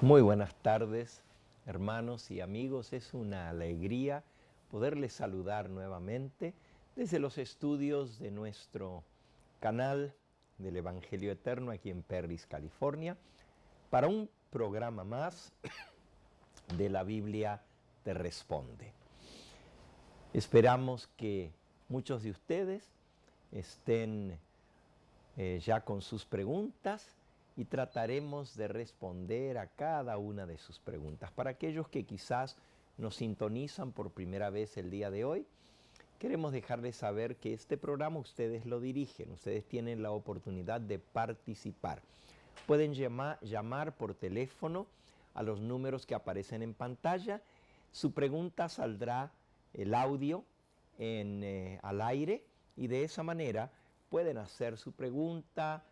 Muy buenas tardes, hermanos y amigos. Es una alegría poderles saludar nuevamente desde los estudios de nuestro canal del Evangelio Eterno aquí en Perris, California, para un programa más de la Biblia Te Responde. Esperamos que muchos de ustedes estén ya con sus preguntas y trataremos de responder a cada una de sus preguntas. Para aquellos que quizás nos sintonizan por primera vez el día de hoy, queremos dejarles saber que este programa ustedes lo dirigen, ustedes tienen la oportunidad de participar. Pueden llamar por teléfono a los números que aparecen en pantalla. Su pregunta saldrá el audio al aire y de esa manera pueden hacer su pregunta,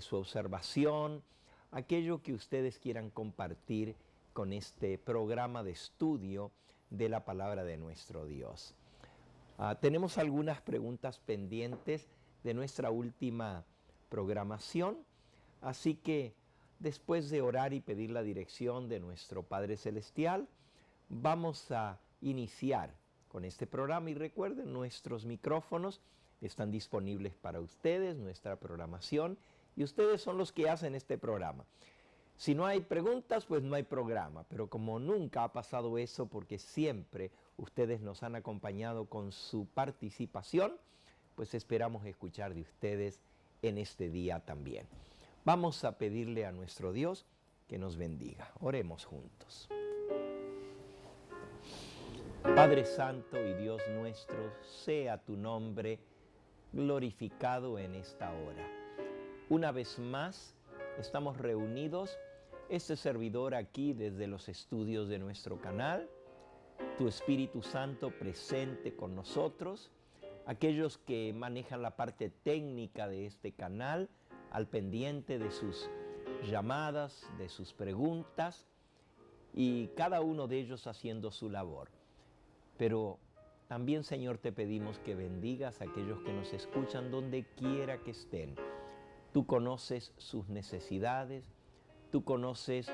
su observación, aquello que ustedes quieran compartir con este programa de estudio de la palabra de nuestro Dios. Tenemos algunas preguntas pendientes de nuestra última programación, así que después de orar y pedir la dirección de nuestro Padre Celestial, vamos a iniciar con este programa y recuerden, nuestros micrófonos están disponibles para ustedes, nuestra programación, y ustedes son los que hacen este programa. Si no hay preguntas, pues no hay programa, pero como nunca ha pasado eso, porque siempre ustedes nos han acompañado con su participación, pues esperamos escuchar de ustedes en este día también. Vamos a pedirle a nuestro Dios que nos bendiga. Oremos juntos. Padre Santo y Dios nuestro, sea tu nombre glorificado en esta hora. Una vez más, estamos reunidos, este servidor aquí desde los estudios de nuestro canal, tu Espíritu Santo presente con nosotros, aquellos que manejan la parte técnica de este canal, al pendiente de sus llamadas, de sus preguntas, y cada uno de ellos haciendo su labor. Pero también, Señor, te pedimos que bendigas a aquellos que nos escuchan donde quiera que estén. Tú conoces sus necesidades, tú conoces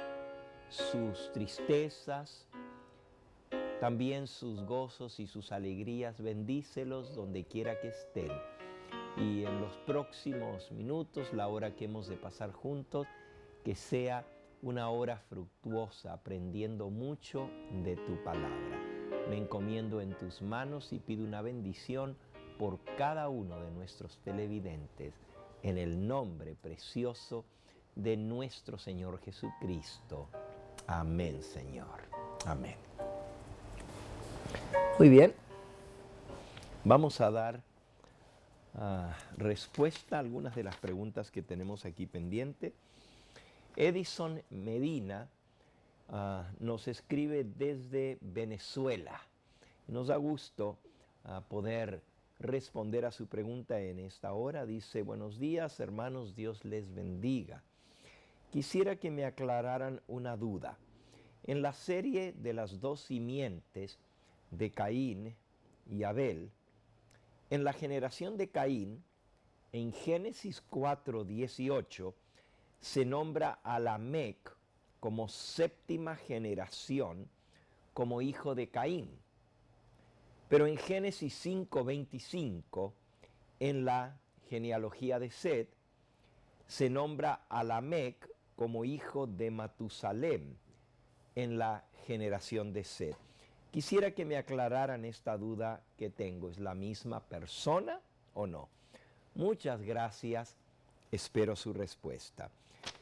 sus tristezas, también sus gozos y sus alegrías. Bendícelos donde quiera que estén. Y en los próximos minutos, la hora que hemos de pasar juntos, que sea una hora fructuosa, aprendiendo mucho de tu palabra. Me encomiendo en tus manos y pido una bendición por cada uno de nuestros televidentes, en el nombre precioso de nuestro Señor Jesucristo. Amén, Señor. Amén. Muy bien. Vamos a dar respuesta a algunas de las preguntas que tenemos aquí pendiente. Edison Medina nos escribe desde Venezuela. Nos da gusto poder responder a su pregunta en esta hora. Dice: buenos días, hermanos, Dios les bendiga. Quisiera que me aclararan una duda. En la serie de las dos simientes de Caín y Abel, en la generación de Caín, en Génesis 4:18, se nombra a Lamec como séptima generación, como hijo de Caín. Pero en Génesis 5:25, en la genealogía de Set, se nombra a Lamec como hijo de Matusalem, en la generación de Set. Quisiera que me aclararan esta duda que tengo. ¿Es la misma persona o no? Muchas gracias. Espero su respuesta.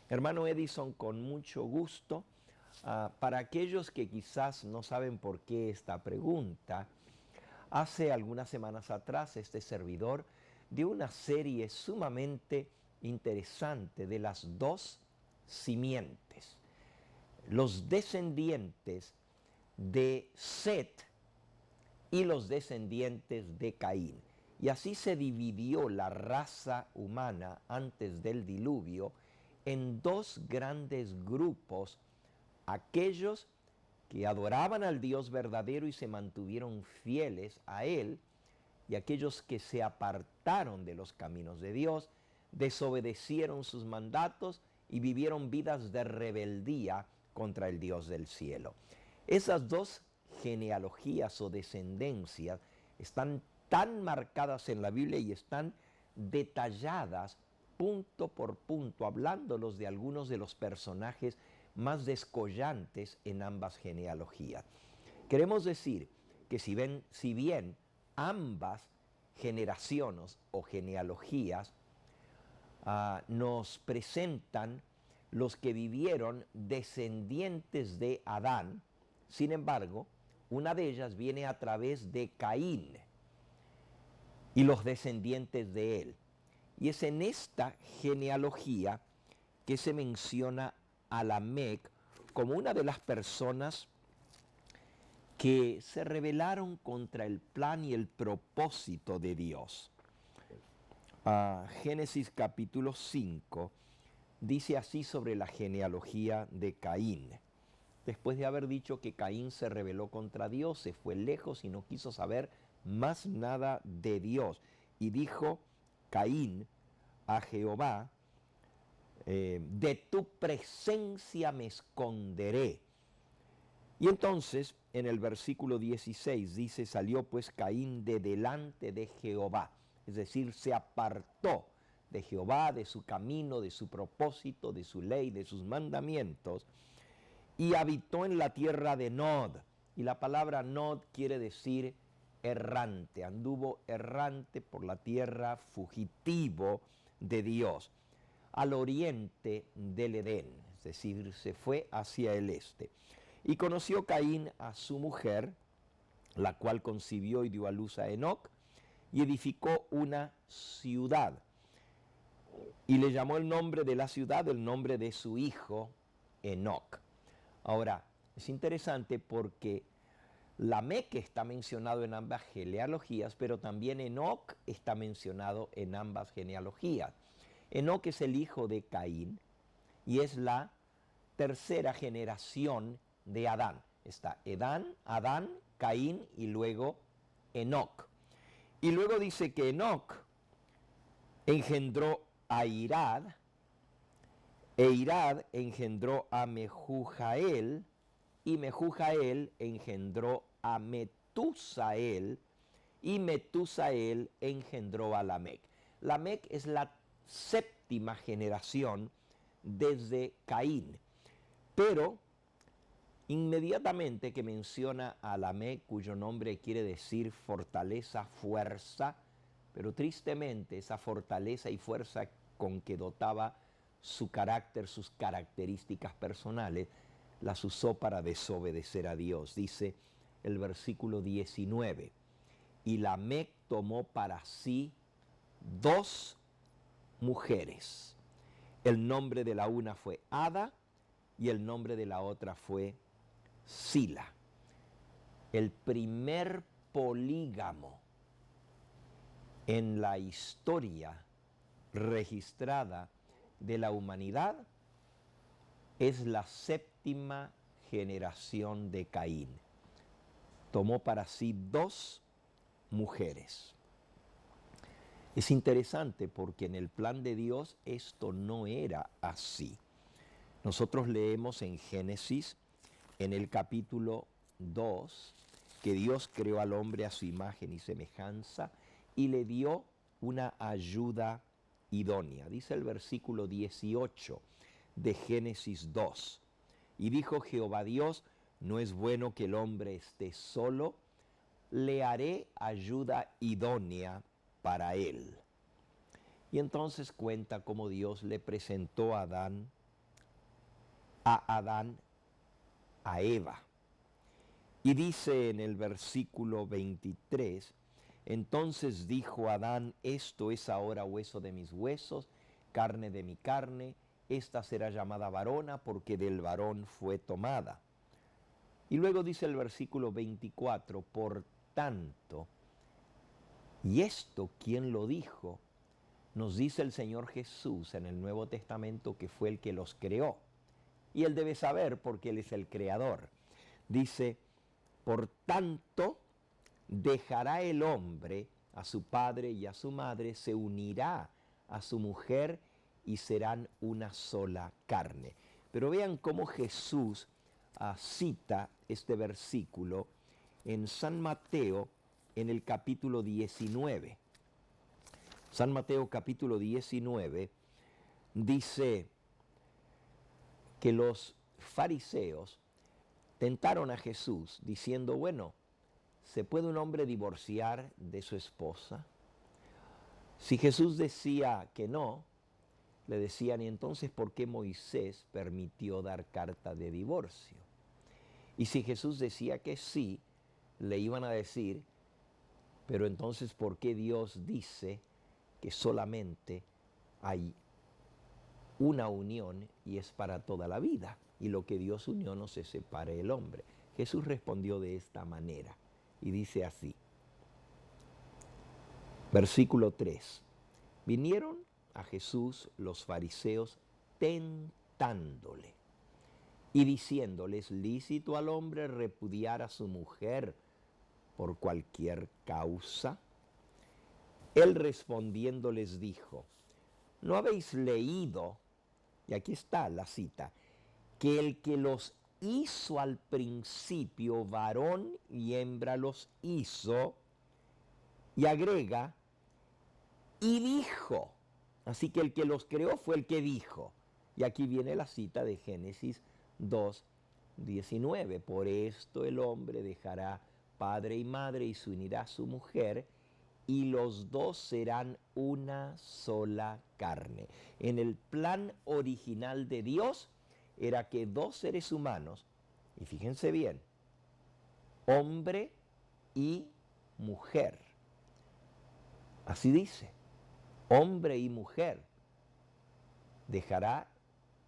Hermano Edison, con mucho gusto. Para aquellos que quizás no saben por qué esta pregunta, hace algunas semanas atrás este servidor dio una serie sumamente interesante de las dos simientes. Los descendientes de Set y los descendientes de Caín. Y así se dividió la raza humana antes del diluvio en dos grandes grupos: aquellos que adoraban al Dios verdadero y se mantuvieron fieles a Él, y aquellos que se apartaron de los caminos de Dios, desobedecieron sus mandatos y vivieron vidas de rebeldía contra el Dios del cielo. Esas dos genealogías o descendencias están tan marcadas en la Biblia y están detalladas punto por punto, hablándolos de algunos de los personajes más descollantes en ambas genealogías. Queremos decir que si bien ambas generaciones o genealogías nos presentan los que vivieron descendientes de Adán, sin embargo, una de ellas viene a través de Caín y los descendientes de él. Y es en esta genealogía que se menciona a Lamec como una de las personas que se rebelaron contra el plan y el propósito de Dios. Génesis capítulo 5 dice así sobre la genealogía de Caín. Después de haber dicho que Caín se rebeló contra Dios, se fue lejos y no quiso saber más nada de Dios. Y dijo Caín a Jehová, de tu presencia me esconderé. Y entonces en el versículo 16 dice, salió pues Caín de delante de Jehová, es decir, se apartó de Jehová, de su camino, de su propósito, de su ley, de sus mandamientos, y habitó en la tierra de Nod. Y la palabra Nod quiere decir errante, anduvo errante por la tierra, fugitivo de Dios, al oriente del Edén, es decir, se fue hacia el este. Y conoció Caín a su mujer, la cual concibió y dio a luz a Enoc, y edificó una ciudad. Y le llamó el nombre de la ciudad el nombre de su hijo Enoc. Ahora, es interesante porque Lamec está mencionado en ambas genealogías, pero también Enoc está mencionado en ambas genealogías. Enoc es el hijo de Caín y es la tercera generación de Adán. Está Adán, Caín y luego Enoc. Y luego dice que Enoc engendró a Irad, e Irad engendró a Mehujael, y Mehujael engendró a Metusael, y Metusael engendró a Lamec. Lamec es la séptima generación desde Caín, pero inmediatamente que menciona a Lamec, cuyo nombre quiere decir fortaleza, fuerza, pero tristemente esa fortaleza y fuerza con que dotaba su carácter, sus características personales, las usó para desobedecer a Dios. Dice el versículo 19, y Lamec tomó para sí 2 mujeres. El nombre de la una fue Ada y el nombre de la otra fue Sila. El primer polígamo en la historia registrada de la humanidad es la séptima generación de Caín. Tomó para sí 2 mujeres. Es interesante porque en el plan de Dios esto no era así. Nosotros leemos en Génesis, en el capítulo 2, que Dios creó al hombre a su imagen y semejanza y le dio una ayuda idónea. Dice el versículo 18 de Génesis 2. Y dijo Jehová Dios, no es bueno que el hombre esté solo, le haré ayuda idónea para él. Y entonces cuenta cómo Dios le presentó a Adán a Eva. Y dice en el versículo 23, entonces dijo Adán, esto es ahora hueso de mis huesos, carne de mi carne, esta será llamada varona porque del varón fue tomada. Y luego dice el versículo 24, por tanto, y esto, ¿quién lo dijo? Nos dice el Señor Jesús en el Nuevo Testamento que fue el que los creó. Y él debe saber porque él es el creador. Dice, por tanto, dejará el hombre a su padre y a su madre, se unirá a su mujer y serán una sola carne. Pero vean cómo Jesús cita este versículo en San Mateo, en el capítulo 19. San Mateo capítulo 19 dice que los fariseos tentaron a Jesús diciendo, bueno, ¿se puede un hombre divorciar de su esposa? Si Jesús decía que no, le decían, ¿y entonces por qué Moisés permitió dar carta de divorcio? Y si Jesús decía que sí, le iban a decir, pero entonces ¿por qué Dios dice que solamente hay una unión y es para toda la vida? Y lo que Dios unió no se separe el hombre. Jesús respondió de esta manera y dice así, versículo 3, vinieron a Jesús los fariseos tentándole y diciéndole, ¿es lícito al hombre repudiar a su mujer por cualquier causa? Él respondiendo les dijo, ¿no habéis leído, y aquí está la cita, que el que los hizo al principio, varón y hembra los hizo, y agrega, y dijo? Así que el que los creó fue el que dijo. Y aquí viene la cita de Génesis 2:19. Por esto el hombre dejará padre y madre y se unirá a su mujer, y los dos serán una sola carne. En el plan original de Dios era que dos seres humanos, y fíjense bien, hombre y mujer, así dice, hombre y mujer, dejará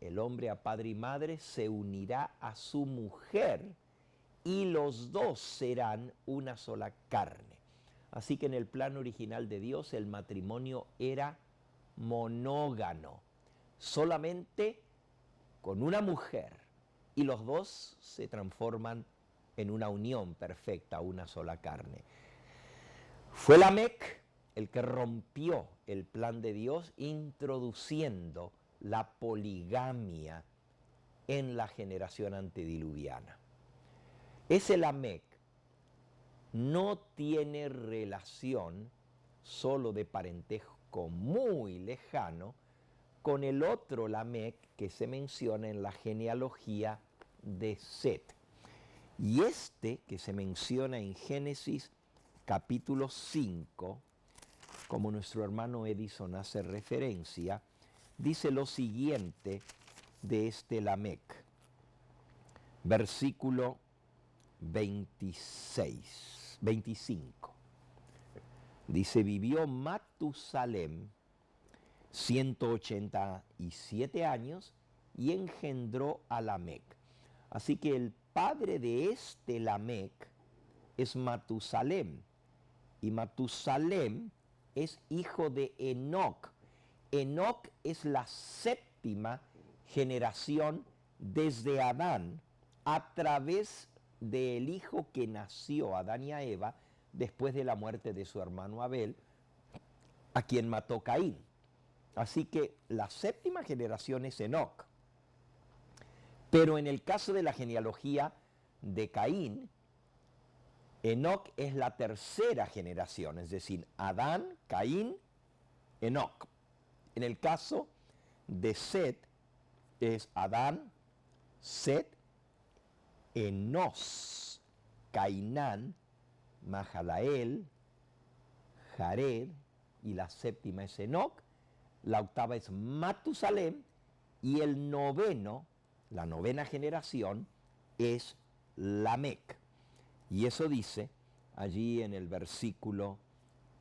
el hombre a padre y madre, se unirá a su mujer y los dos serán una sola carne. Así que en el plan original de Dios el matrimonio era monógamo, solamente con una mujer, y los dos se transforman en una unión perfecta, una sola carne. Fue Lamec el que rompió el plan de Dios introduciendo la poligamia en la generación antediluviana. Ese Lamec no tiene relación solo de parentesco muy lejano con el otro Lamec que se menciona en la genealogía de Set. Y este que se menciona en Génesis capítulo 5, como nuestro hermano Edison hace referencia, dice lo siguiente de este Lamec, versículo 25. Dice, vivió Matusalem 187 años y engendró a Lamec. Así que el padre de este Lamec es Matusalem. Y Matusalem es hijo de Enoc. Enoc es la séptima generación desde Adán a través del hijo que nació Adán y a Eva después de la muerte de su hermano Abel, a quien mató Caín. Así que la séptima generación es Enoc. Pero en el caso de la genealogía de Caín, Enoc es la tercera generación, es decir, Adán, Caín, Enoc. En el caso de Set es Adán, Set, Enos, Cainán, Mahalael, Jared, y la séptima es Enoc, la octava es Matusalem, y el noveno, la novena generación, es Lamec. Y eso dice allí en el versículo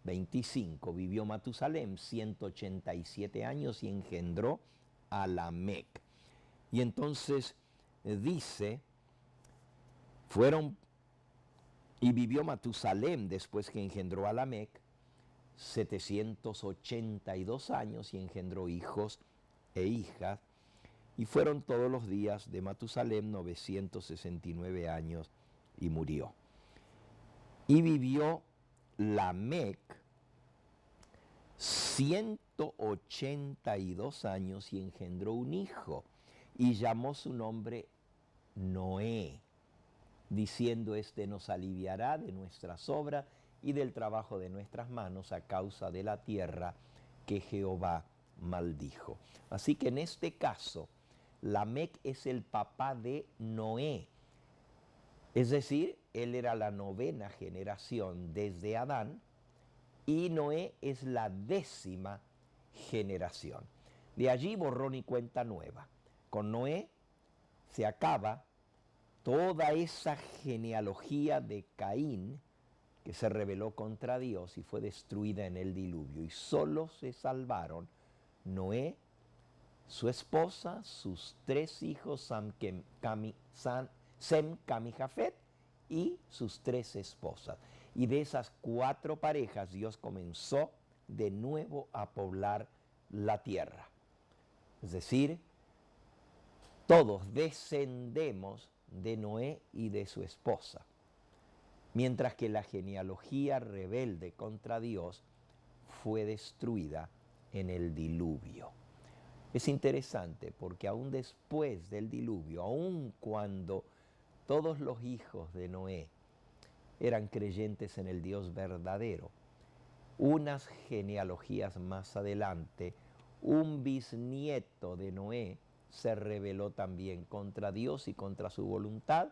25, vivió Matusalem 187 años y engendró a Lamec. Y entonces dice, y vivió Matusalem después que engendró a Lamec 782 años y engendró hijos e hijas, y fueron todos los días de Matusalem 969 años y murió. Y vivió Lamec 182 años y engendró un hijo, y llamó su nombre Noé, diciendo: este nos aliviará de nuestras obras y del trabajo de nuestras manos a causa de la tierra que Jehová maldijo. Así que en este caso, Lamec es el papá de Noé. Es decir, él era la 9ª generación desde Adán y Noé es la 10ª generación. De allí borrón y cuenta nueva. Con Noé se acaba toda esa genealogía de Caín que se rebeló contra Dios y fue destruida en el diluvio. Y solo se salvaron Noé, su esposa, sus 3 hijos, Sem, Cam y Jafet, y sus 3 esposas. Y de esas 4 parejas Dios comenzó de nuevo a poblar la tierra. Es decir, todos descendemos de Noé y de su esposa, mientras que la genealogía rebelde contra Dios fue destruida en el diluvio. Es interesante porque aún después del diluvio, aún cuando todos los hijos de Noé eran creyentes en el Dios verdadero, unas genealogías más adelante, un bisnieto de Noé se rebeló también contra Dios y contra su voluntad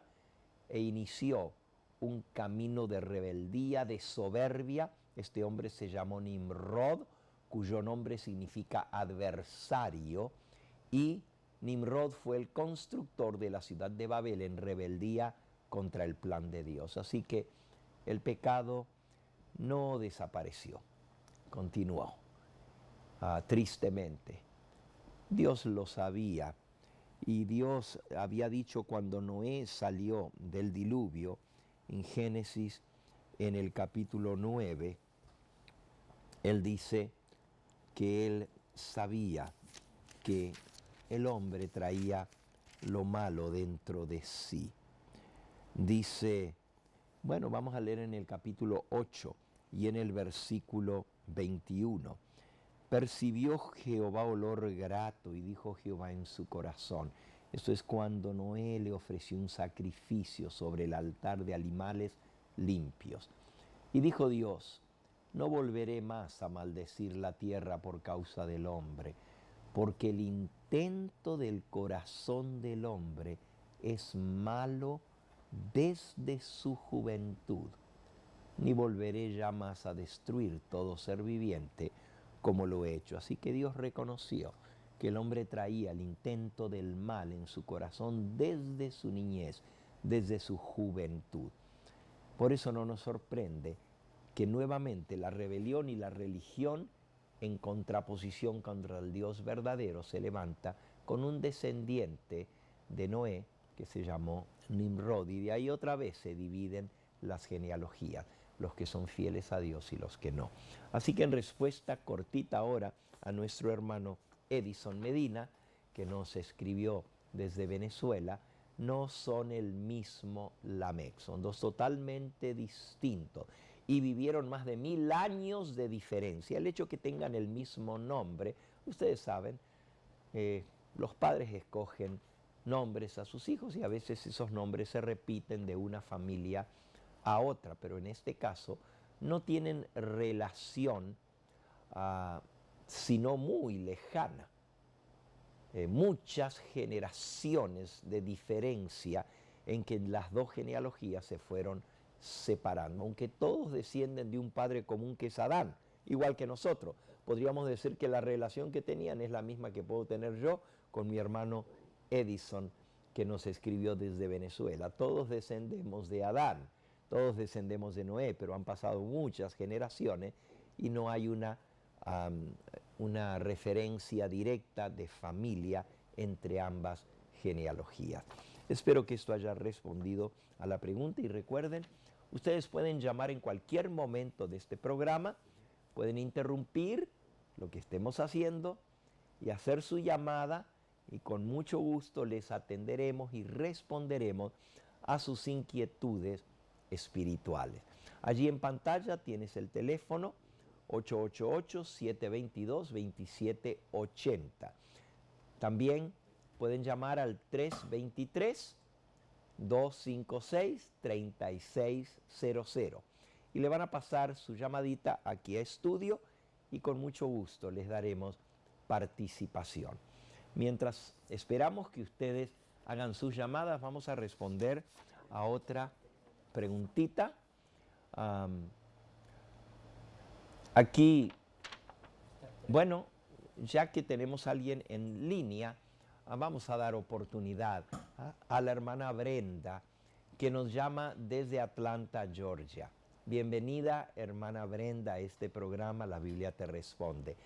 e inició un camino de rebeldía, de soberbia. Este hombre se llamó Nimrod, cuyo nombre significa adversario, y Nimrod fue el constructor de la ciudad de Babel en rebeldía contra el plan de Dios. Así que el pecado no desapareció, continuó, tristemente. Dios lo sabía y Dios había dicho cuando Noé salió del diluvio, en Génesis, en el capítulo 9, Él dice que Él sabía que el hombre traía lo malo dentro de sí. Dice, bueno, vamos a leer en el capítulo 8 y en el versículo 21. Percibió Jehová olor grato y dijo Jehová en su corazón. Esto es cuando Noé le ofreció un sacrificio sobre el altar de animales limpios. Y dijo Dios, no volveré más a maldecir la tierra por causa del hombre, porque el intento del corazón del hombre es malo desde su juventud. Ni volveré ya más a destruir todo ser viviente como lo he hecho. Así que Dios reconoció que el hombre traía el intento del mal en su corazón desde su niñez, desde su juventud. Por eso no nos sorprende que nuevamente la rebelión y la religión en contraposición contra el Dios verdadero se levanta con un descendiente de Noé que se llamó Nimrod, y de ahí otra vez se dividen las genealogías, los que son fieles a Dios y los que no. Así que en respuesta cortita ahora a nuestro hermano Edison Medina, que nos escribió desde Venezuela, no son el mismo Lamec, son 2 totalmente distintos y vivieron más de 1000 años de diferencia. El hecho que tengan el mismo nombre, ustedes saben, los padres escogen nombres a sus hijos y a veces esos nombres se repiten de una familia a otra, pero en este caso no tienen relación sino muy lejana. Muchas generaciones de diferencia en que las 2 genealogías se fueron separando, aunque todos descienden de un padre común que es Adán, igual que nosotros. Podríamos decir que la relación que tenían es la misma que puedo tener yo con mi hermano Edison, que nos escribió desde Venezuela. Todos descendemos de Adán, todos descendemos de Noé, pero han pasado muchas generaciones y no hay una referencia directa de familia entre ambas genealogías. Espero que esto haya respondido a la pregunta y recuerden, ustedes pueden llamar en cualquier momento de este programa, pueden interrumpir lo que estemos haciendo y hacer su llamada y con mucho gusto les atenderemos y responderemos a sus inquietudes espirituales. Allí en pantalla tienes el teléfono 888-722-2780. También pueden llamar al 323 256-3600. Y le van a pasar su llamadita aquí a estudio y con mucho gusto les daremos participación. Mientras esperamos que ustedes hagan sus llamadas, vamos a responder a otra preguntita. Aquí, bueno, ya que tenemos a alguien en línea, vamos a dar oportunidad a la hermana Brenda, que nos llama desde Atlanta, Georgia. Bienvenida, hermana Brenda, a este programa La Biblia te responde.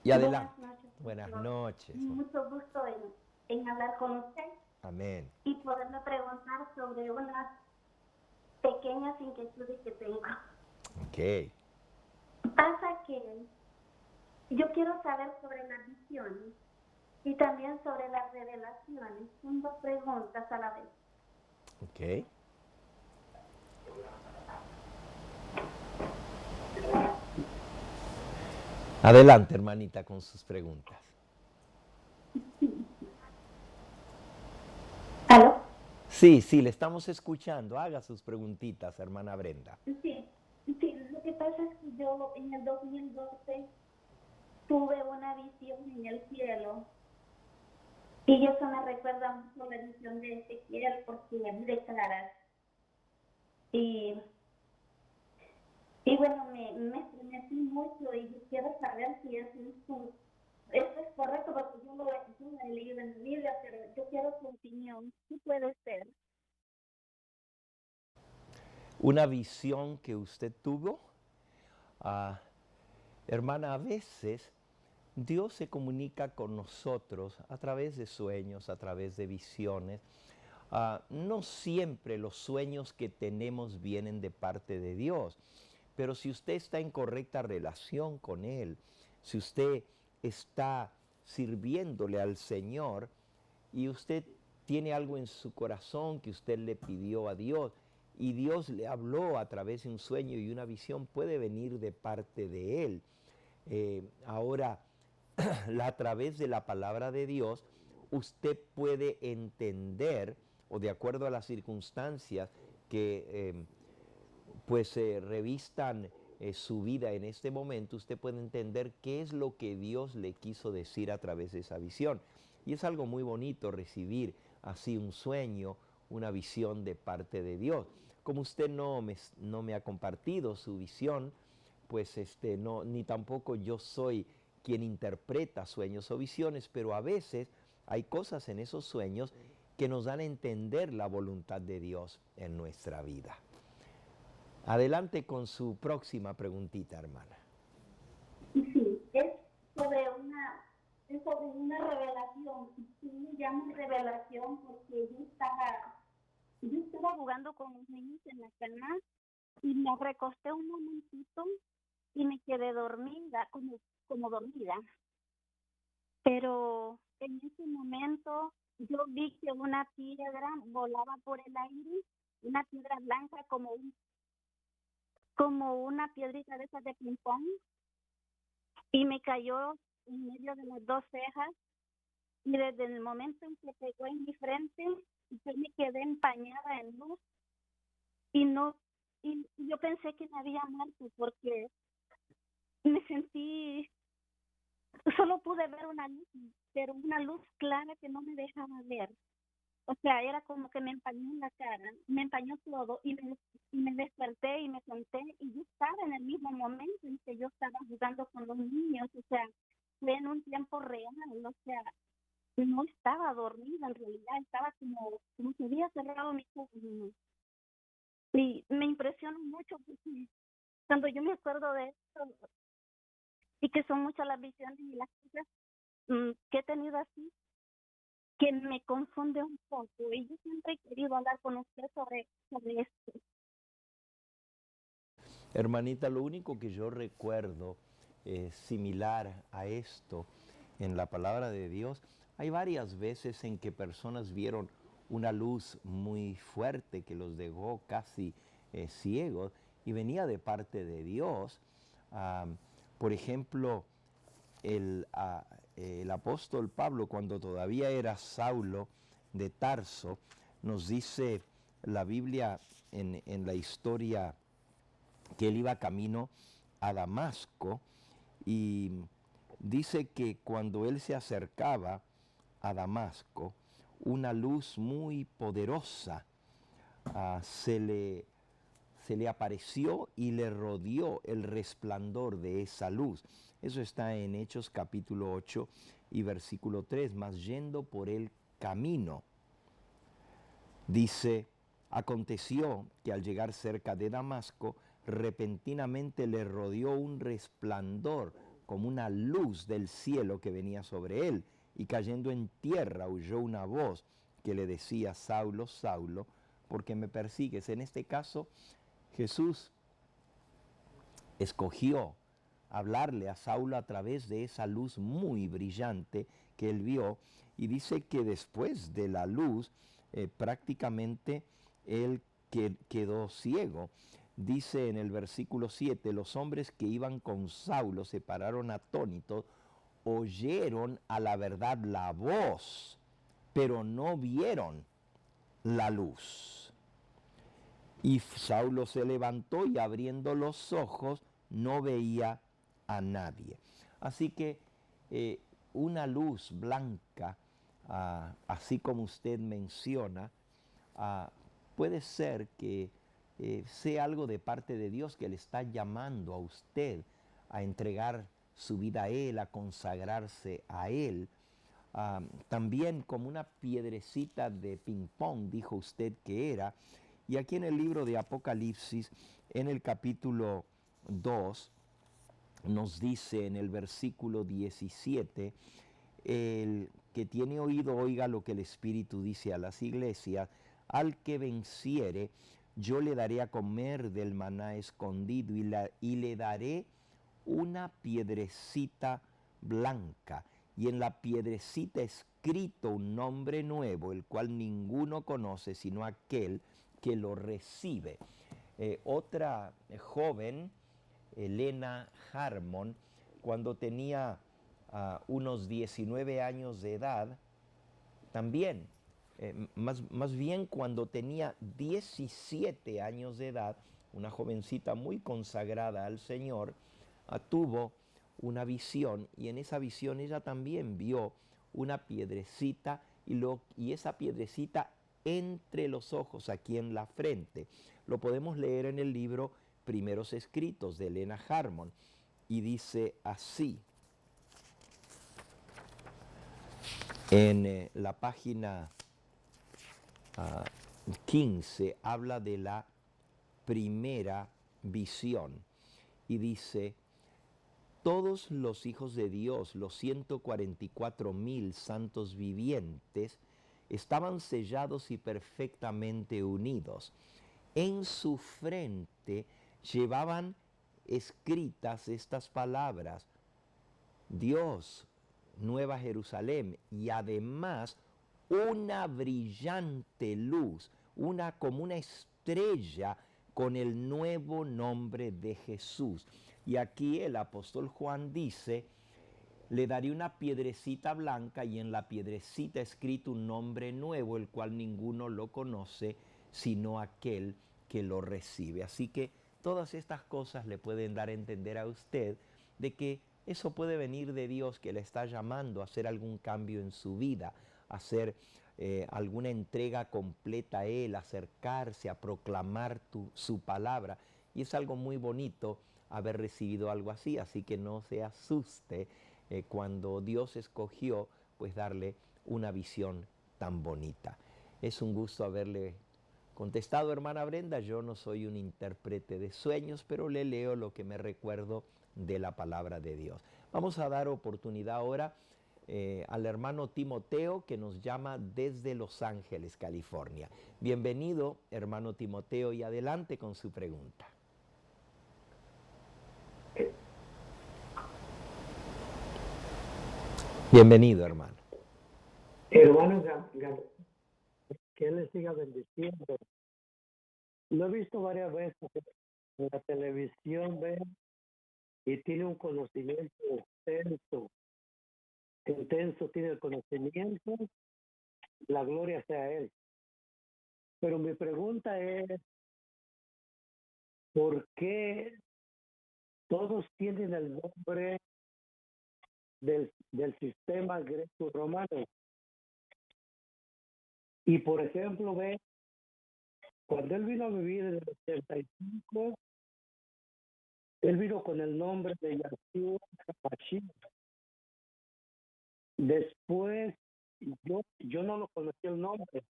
Y adelante. Buenas noches. Mucho gusto en hablar con usted. Amén. Y poderme preguntar sobre unas pequeñas inquietudes que tengo. Ok. Pasa que yo quiero saber sobre las visiones y también sobre las revelaciones. Son dos preguntas a la vez. Ok. Adelante, hermanita, con sus preguntas. ¿Aló? Sí, le estamos escuchando. Haga sus preguntitas, hermana Brenda. Sí, lo que pasa es que yo en el 2012 tuve una visión en el cielo y eso me recuerda mucho la visión de Ezequiel porque vi de claras. Y bueno, me estremecí mucho y yo quiero saber si eso es correcto porque yo lo he leído en la Biblia, pero yo quiero su opinión. ¿Qué puede ser? Una visión que usted tuvo, hermana, a veces Dios se comunica con nosotros a través de sueños, a través de visiones. No siempre los sueños que tenemos vienen de parte de Dios, pero si usted está en correcta relación con Él, si usted está sirviéndole al Señor y usted tiene algo en su corazón que usted le pidió a Dios y Dios le habló a través de un sueño y una visión, puede venir de parte de Él. Ahora, a través de la palabra de Dios, usted puede entender, o de acuerdo a las circunstancias que revistan su vida en este momento, usted puede entender qué es lo que Dios le quiso decir a través de esa visión. Y es algo muy bonito recibir así un sueño, una visión de parte de Dios. Como usted no me ha compartido su visión, pues no, ni tampoco yo soy quien interpreta sueños o visiones, pero a veces hay cosas en esos sueños que nos dan a entender la voluntad de Dios en nuestra vida. Adelante con su próxima preguntita, hermana. Sí, es sobre una revelación. Sí, me llamo revelación porque yo estaba jugando con los niños en la cama y me recosté un momentito y me quedé dormida, como dormida. Pero en ese momento yo vi que una piedra volaba por el aire, una piedra blanca como una piedrita de esas de ping-pong, y me cayó en medio de las dos cejas, y desde el momento en que pegó en mi frente, yo me quedé empañada en luz, y no, y yo pensé que me había muerto porque me sentí, solo pude ver una luz, pero una luz clara que no me dejaba ver. O sea, era como que me empañó en la cara, me empañó todo y me desperté y me senté y yo estaba en el mismo momento en que yo estaba jugando con los niños, o sea, fue en un tiempo real, o sea, no estaba dormida en realidad, estaba como si hubiera cerrado mis ojos. Y me impresionó mucho porque cuando yo me acuerdo de esto y que son muchas las visiones y las cosas que he tenido así, que me confunde un poco y yo siempre he querido hablar con usted sobre esto. Hermanita, lo único que yo recuerdo similar a esto en la palabra de Dios, hay varias veces en que personas vieron una luz muy fuerte que los dejó casi ciegos y venía de parte de Dios. Por ejemplo, el apóstol Pablo, cuando todavía era Saulo de Tarso, nos dice la Biblia en la historia que él iba camino a Damasco y dice que cuando él se acercaba a Damasco, una luz muy poderosa se le apareció y le rodeó el resplandor de esa luz. Eso está en Hechos capítulo 8 y versículo 3. Mas yendo por el camino, dice, aconteció que al llegar cerca de Damasco, repentinamente le rodeó un resplandor como una luz del cielo que venía sobre él, y cayendo en tierra oyó una voz que le decía, Saulo, Saulo, ¿por qué me persigues? En este caso, Jesús escogió hablarle a Saulo a través de esa luz muy brillante que él vio, y dice que después de la luz prácticamente él quedó ciego. Dice en el versículo 7, los hombres que iban con Saulo se pararon atónitos, oyeron a la verdad la voz, pero no vieron la luz. Y Saulo se levantó y abriendo los ojos no veía a nadie. Así que una luz blanca, así como usted menciona, puede ser que sea algo de parte de Dios que le está llamando a usted a entregar su vida a Él, a consagrarse a Él. También como una piedrecita de ping-pong, dijo usted que era. Y aquí en el libro de Apocalipsis, en el capítulo 2, nos dice en el versículo 17, el que tiene oído oiga lo que el Espíritu dice a las iglesias, al que venciere, yo le daré a comer del maná escondido y le daré una piedrecita blanca, y en la piedrecita escrito un nombre nuevo, el cual ninguno conoce sino aquel que lo recibe. Otra joven, Elena Harmon, cuando tenía unos 19 años de edad, también, más bien cuando tenía 17 años de edad, una jovencita muy consagrada al Señor, tuvo una visión, y en esa visión ella también vio una piedrecita y esa piedrecita entre los ojos, aquí en la frente. Lo podemos leer en el libro Primeros Escritos de Elena Harmon, y dice así, en la página 15 habla de la primera visión y dice, todos los hijos de Dios, los 144,000 santos vivientes, estaban sellados y perfectamente unidos. En su frente llevaban escritas estas palabras, Dios, Nueva Jerusalén, y además una brillante luz, como una estrella con el nuevo nombre de Jesús. Y aquí el apóstol Juan dice, le daré una piedrecita blanca y en la piedrecita escrito un nombre nuevo, el cual ninguno lo conoce, sino aquel que lo recibe. Así que todas estas cosas le pueden dar a entender a usted de que eso puede venir de Dios, que le está llamando a hacer algún cambio en su vida, a hacer alguna entrega completa a Él, acercarse a proclamar su palabra. Y es algo muy bonito haber recibido algo así, así que no se asuste cuando Dios escogió pues darle una visión tan bonita. Es un gusto haberle contestado, hermana Brenda. Yo no soy un intérprete de sueños, pero le leo lo que me recuerdo de la palabra de Dios. Vamos a dar oportunidad ahora al hermano Timoteo, que nos llama desde Los Ángeles, California. Bienvenido, hermano Timoteo, y adelante con su pregunta. Bienvenido, hermano. Hermano, que Él le siga bendiciendo. Lo he visto varias veces en la televisión, y tiene un conocimiento intenso tiene el conocimiento, la gloria sea a Él. Pero mi pregunta es, ¿por qué todos tienen el nombre del sistema greco-romano? Y por ejemplo, ve, cuando él vino a vivir en el 85, él vino con el nombre de Yahshua HaMashiach. Después, yo no lo conocí el nombre,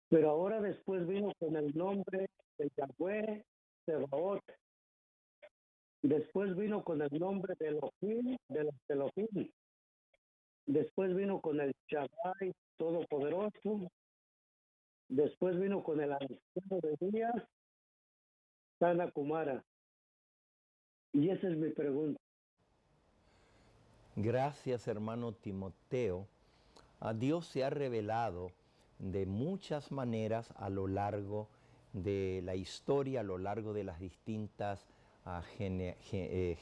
pero ahora después vino con el nombre de Yahweh Sebaot. Después vino con el nombre de Elohim, de los Elohim. Después vino con el Shaddai Todopoderoso. Después vino con el anciano de días, Sana Kumara. Y esa es mi pregunta. Gracias, hermano Timoteo. A Dios se ha revelado de muchas maneras a lo largo de la historia, a lo largo de las distintas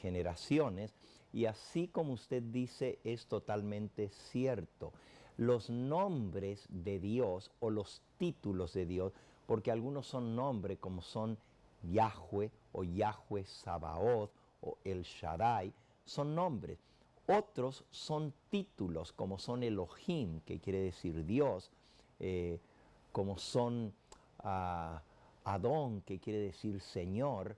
generaciones, y así como usted dice, es totalmente cierto. Los nombres de Dios o los títulos de Dios, porque algunos son nombres como son Yahweh o Yahweh Sabaoth o El Shaddai, son nombres. Otros son títulos, como son Elohim, que quiere decir Dios, como son Adón, que quiere decir Señor,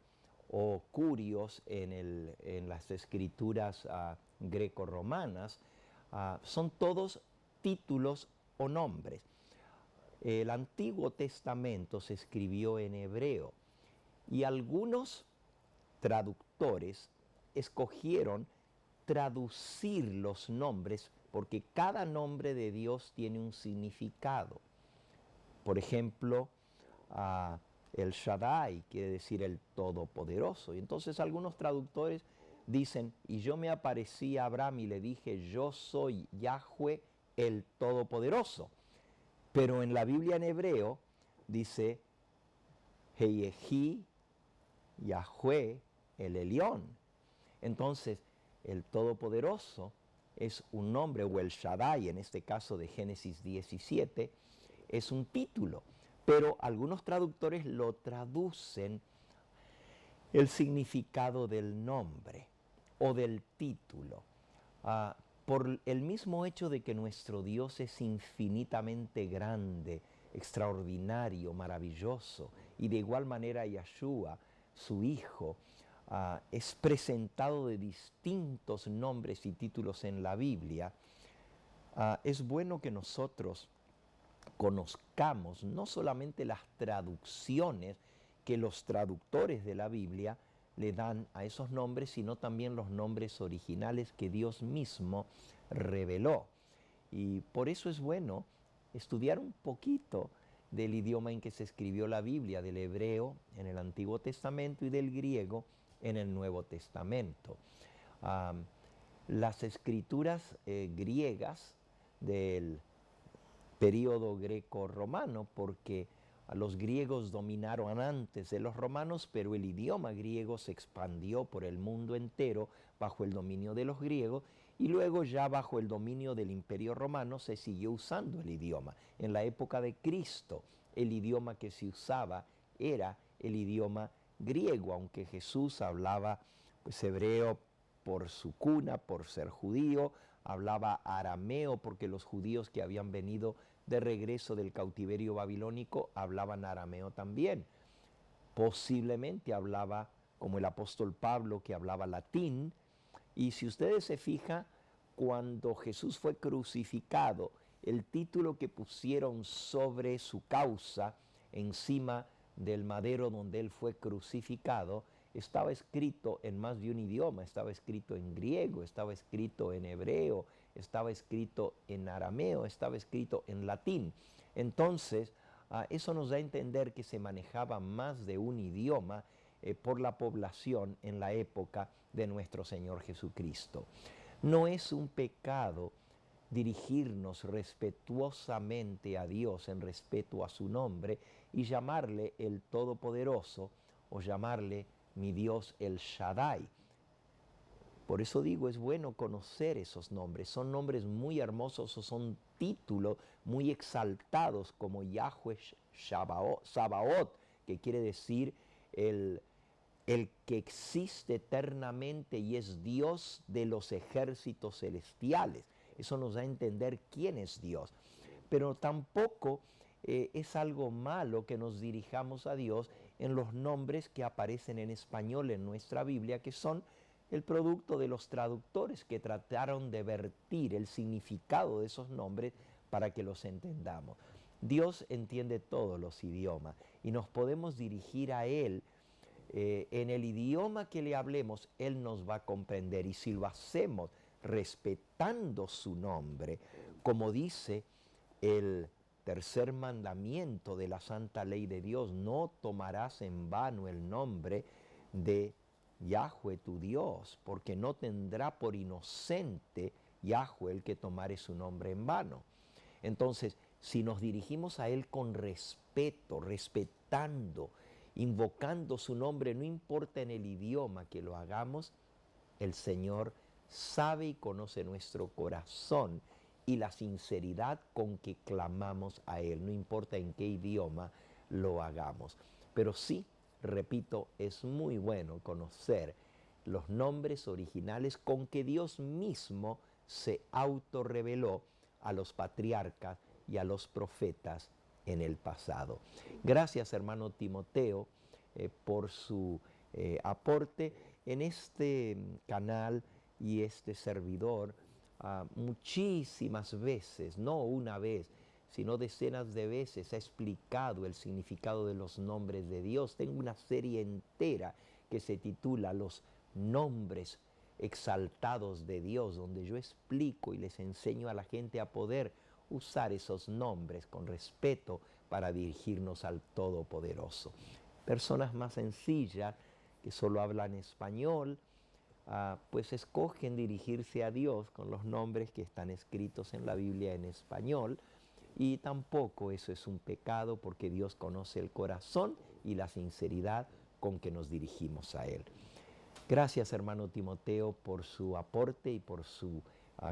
o Curios en las escrituras greco-romanas. Son todos títulos o nombres. El Antiguo Testamento se escribió en hebreo y algunos traductores escogieron traducir los nombres porque cada nombre de Dios tiene un significado. Por ejemplo, el Shaddai quiere decir el Todopoderoso. Y entonces algunos traductores dicen, y yo me aparecí a Abraham y le dije, yo soy Yahweh el Todopoderoso. Pero en la Biblia en hebreo dice, Heyehi Yahweh el Elión. Entonces, el Todopoderoso es un nombre, o el Shaddai, en este caso de Génesis 17, es un título. Pero algunos traductores lo traducen el significado del nombre o del título. Por el mismo hecho de que nuestro Dios es infinitamente grande, extraordinario, maravilloso, y de igual manera Yahshua, su Hijo, es presentado de distintos nombres y títulos en la Biblia, es bueno que nosotros conozcamos no solamente las traducciones que los traductores de la Biblia le dan a esos nombres, sino también los nombres originales que Dios mismo reveló. Y por eso es bueno estudiar un poquito del idioma en que se escribió la Biblia, del hebreo en el Antiguo Testamento y del griego en el Nuevo Testamento. Las escrituras griegas del período greco-romano, porque los griegos dominaron antes de los romanos, pero el idioma griego se expandió por el mundo entero bajo el dominio de los griegos, y luego ya bajo el dominio del Imperio Romano se siguió usando el idioma. En la época de Cristo, el idioma que se usaba era el idioma griego, aunque Jesús hablaba pues, hebreo por su cuna, por ser judío, hablaba arameo porque los judíos que habían venido de regreso del cautiverio babilónico hablaban arameo también. Posiblemente hablaba, como el apóstol Pablo, que hablaba latín. Y si ustedes se fijan, cuando Jesús fue crucificado, el título que pusieron sobre su causa, encima del madero donde él fue crucificado, estaba escrito en más de un idioma, estaba escrito en griego, estaba escrito en hebreo, estaba escrito en arameo, estaba escrito en latín. Entonces, eso nos da a entender que se manejaba más de un idioma por la población en la época de nuestro Señor Jesucristo. No es un pecado dirigirnos respetuosamente a Dios en respeto a su nombre y llamarle el Todopoderoso o llamarle mi Dios el Shaddai. Por eso digo, es bueno conocer esos nombres. Son nombres muy hermosos o son títulos muy exaltados como Yahweh Sabaoth, que quiere decir el que existe eternamente y es Dios de los ejércitos celestiales. Eso nos da a entender quién es Dios. Pero tampoco es algo malo que nos dirijamos a Dios en los nombres que aparecen en español en nuestra Biblia, que son el producto de los traductores que trataron de vertir el significado de esos nombres para que los entendamos. Dios entiende todos los idiomas y nos podemos dirigir a Él en el idioma que le hablemos. Él nos va a comprender, y si lo hacemos respetando su nombre, como dice el tercer mandamiento de la santa ley de Dios: no tomarás en vano el nombre de Yahweh tu Dios, porque no tendrá por inocente Yahweh el que tomare su nombre en vano. Entonces, si nos dirigimos a Él con respeto, respetando, invocando su nombre, no importa en el idioma que lo hagamos, el Señor sabe y conoce nuestro corazón y la sinceridad con que clamamos a Él, no importa en qué idioma lo hagamos. Pero sí, repito, es muy bueno conocer los nombres originales con que Dios mismo se autorreveló a los patriarcas y a los profetas en el pasado. Gracias, hermano Timoteo, por su aporte en este canal. Y este servidor muchísimas veces, no una vez, sino decenas de veces, ha explicado el significado de los nombres de Dios. Tengo una serie entera que se titula Los nombres exaltados de Dios, donde yo explico y les enseño a la gente a poder usar esos nombres con respeto para dirigirnos al Todopoderoso. Personas más sencillas que solo hablan español, pues escogen dirigirse a Dios con los nombres que están escritos en la Biblia en español, y tampoco eso es un pecado, porque Dios conoce el corazón y la sinceridad con que nos dirigimos a Él. Gracias, hermano Timoteo, por su aporte y por su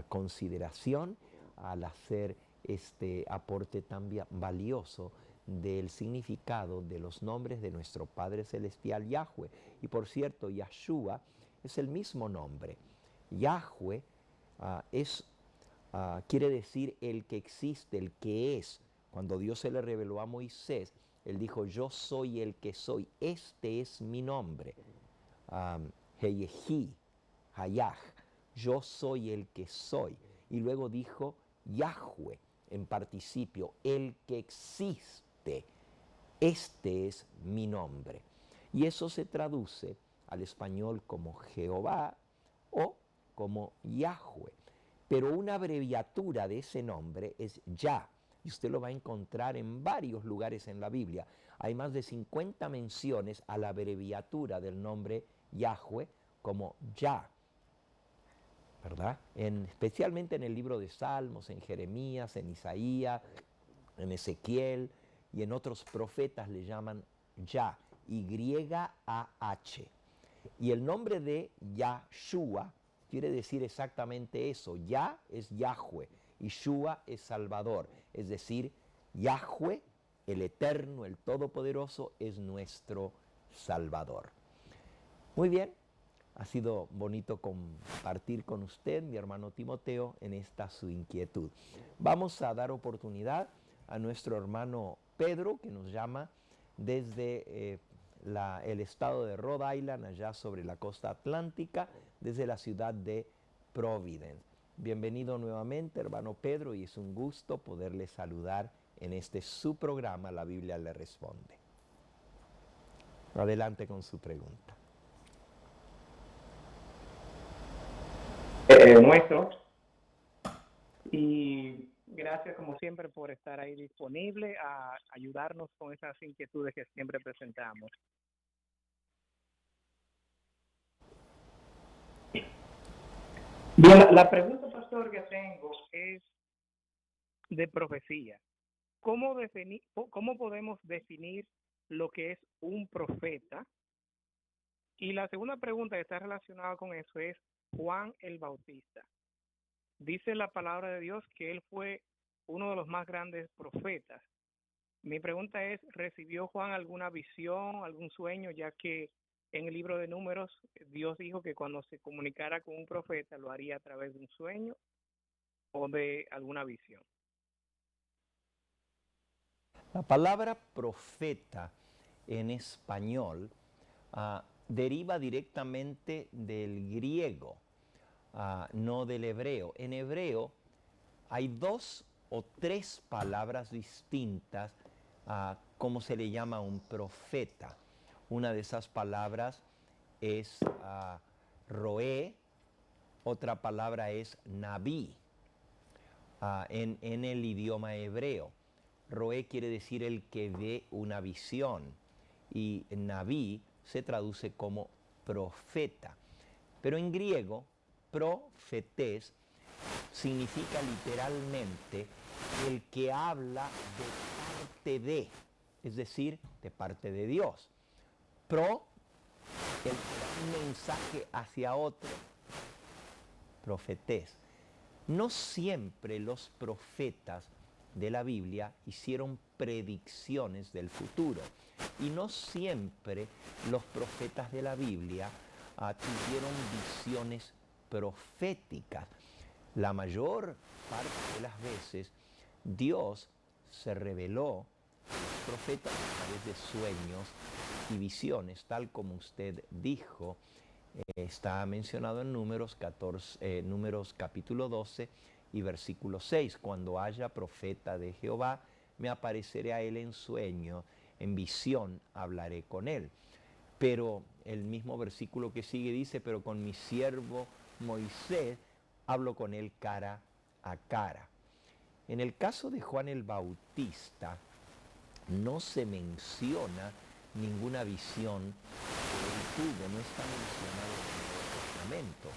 consideración al hacer este aporte tan valioso del significado de los nombres de nuestro Padre Celestial Yahweh. Y por cierto, Yahshua es el mismo nombre. Yahweh quiere decir el que existe, el que es. Cuando Dios se le reveló a Moisés, Él dijo: yo soy el que soy, este es mi nombre. Heyehi, Hayah, yo soy el que soy. Y luego dijo Yahweh en participio, el que existe, este es mi nombre. Y eso se traduce al español como Jehová o como Yahweh. Pero una abreviatura de ese nombre es Yah, y usted lo va a encontrar en varios lugares en la Biblia. Hay más de 50 menciones a la abreviatura del nombre Yahweh como Yah, ¿verdad? Especialmente en el libro de Salmos, en Jeremías, en Isaías, en Ezequiel y en otros profetas le llaman Yah, Y-A-H. Y el nombre de Yahshua quiere decir exactamente eso. Yah es Yahweh y Shua es Salvador. Es decir, Yahweh, el Eterno, el Todopoderoso, es nuestro Salvador. Muy bien, ha sido bonito compartir con usted, mi hermano Timoteo, en esta su inquietud. Vamos a dar oportunidad a nuestro hermano Pedro, que nos llama desde el estado de Rhode Island, allá sobre la costa atlántica, desde la ciudad de Providence. Bienvenido nuevamente, hermano Pedro, y es un gusto poderle saludar en este su programa, La Biblia le responde. Adelante con su pregunta. Nuestro. Y gracias, como siempre, por estar ahí disponible a ayudarnos con esas inquietudes que siempre presentamos. Bien, la pregunta, pastor, que tengo es de profecía. ¿Cómo podemos definir lo que es un profeta? Y la segunda pregunta que está relacionada con eso es, Juan el Bautista. Dice la palabra de Dios que él fue uno de los más grandes profetas. Mi pregunta es, ¿recibió Juan alguna visión, algún sueño, ya que en el libro de Números Dios dijo que cuando se comunicara con un profeta lo haría a través de un sueño o de alguna visión? La palabra profeta en español deriva directamente del griego, no del hebreo. En hebreo hay 2 o 3 palabras distintas como se le llama a un profeta. Una de esas palabras es roé, otra palabra es nabí en el idioma hebreo. Roé quiere decir el que ve una visión y nabí se traduce como profeta. Pero en griego, profetés significa literalmente el que habla de parte de, es decir, de parte de Dios. Pro, el que da un mensaje hacia otro, profetés. No siempre los profetas de la Biblia hicieron predicciones del futuro y no siempre los profetas de la Biblia tuvieron visiones proféticas. La mayor parte de las veces Dios se reveló a los profetas a través de sueños y visiones, tal como usted dijo. Está mencionado en Números capítulo 12 y versículo 6. Cuando haya profeta de Jehová, me apareceré a él en sueño, en visión hablaré con él. Pero el mismo versículo que sigue dice, pero con mi siervo Moisés hablo con él cara a cara. En el caso de Juan el Bautista, no se menciona ninguna visión que él tuvo, no está mencionado en el Nuevo Testamento.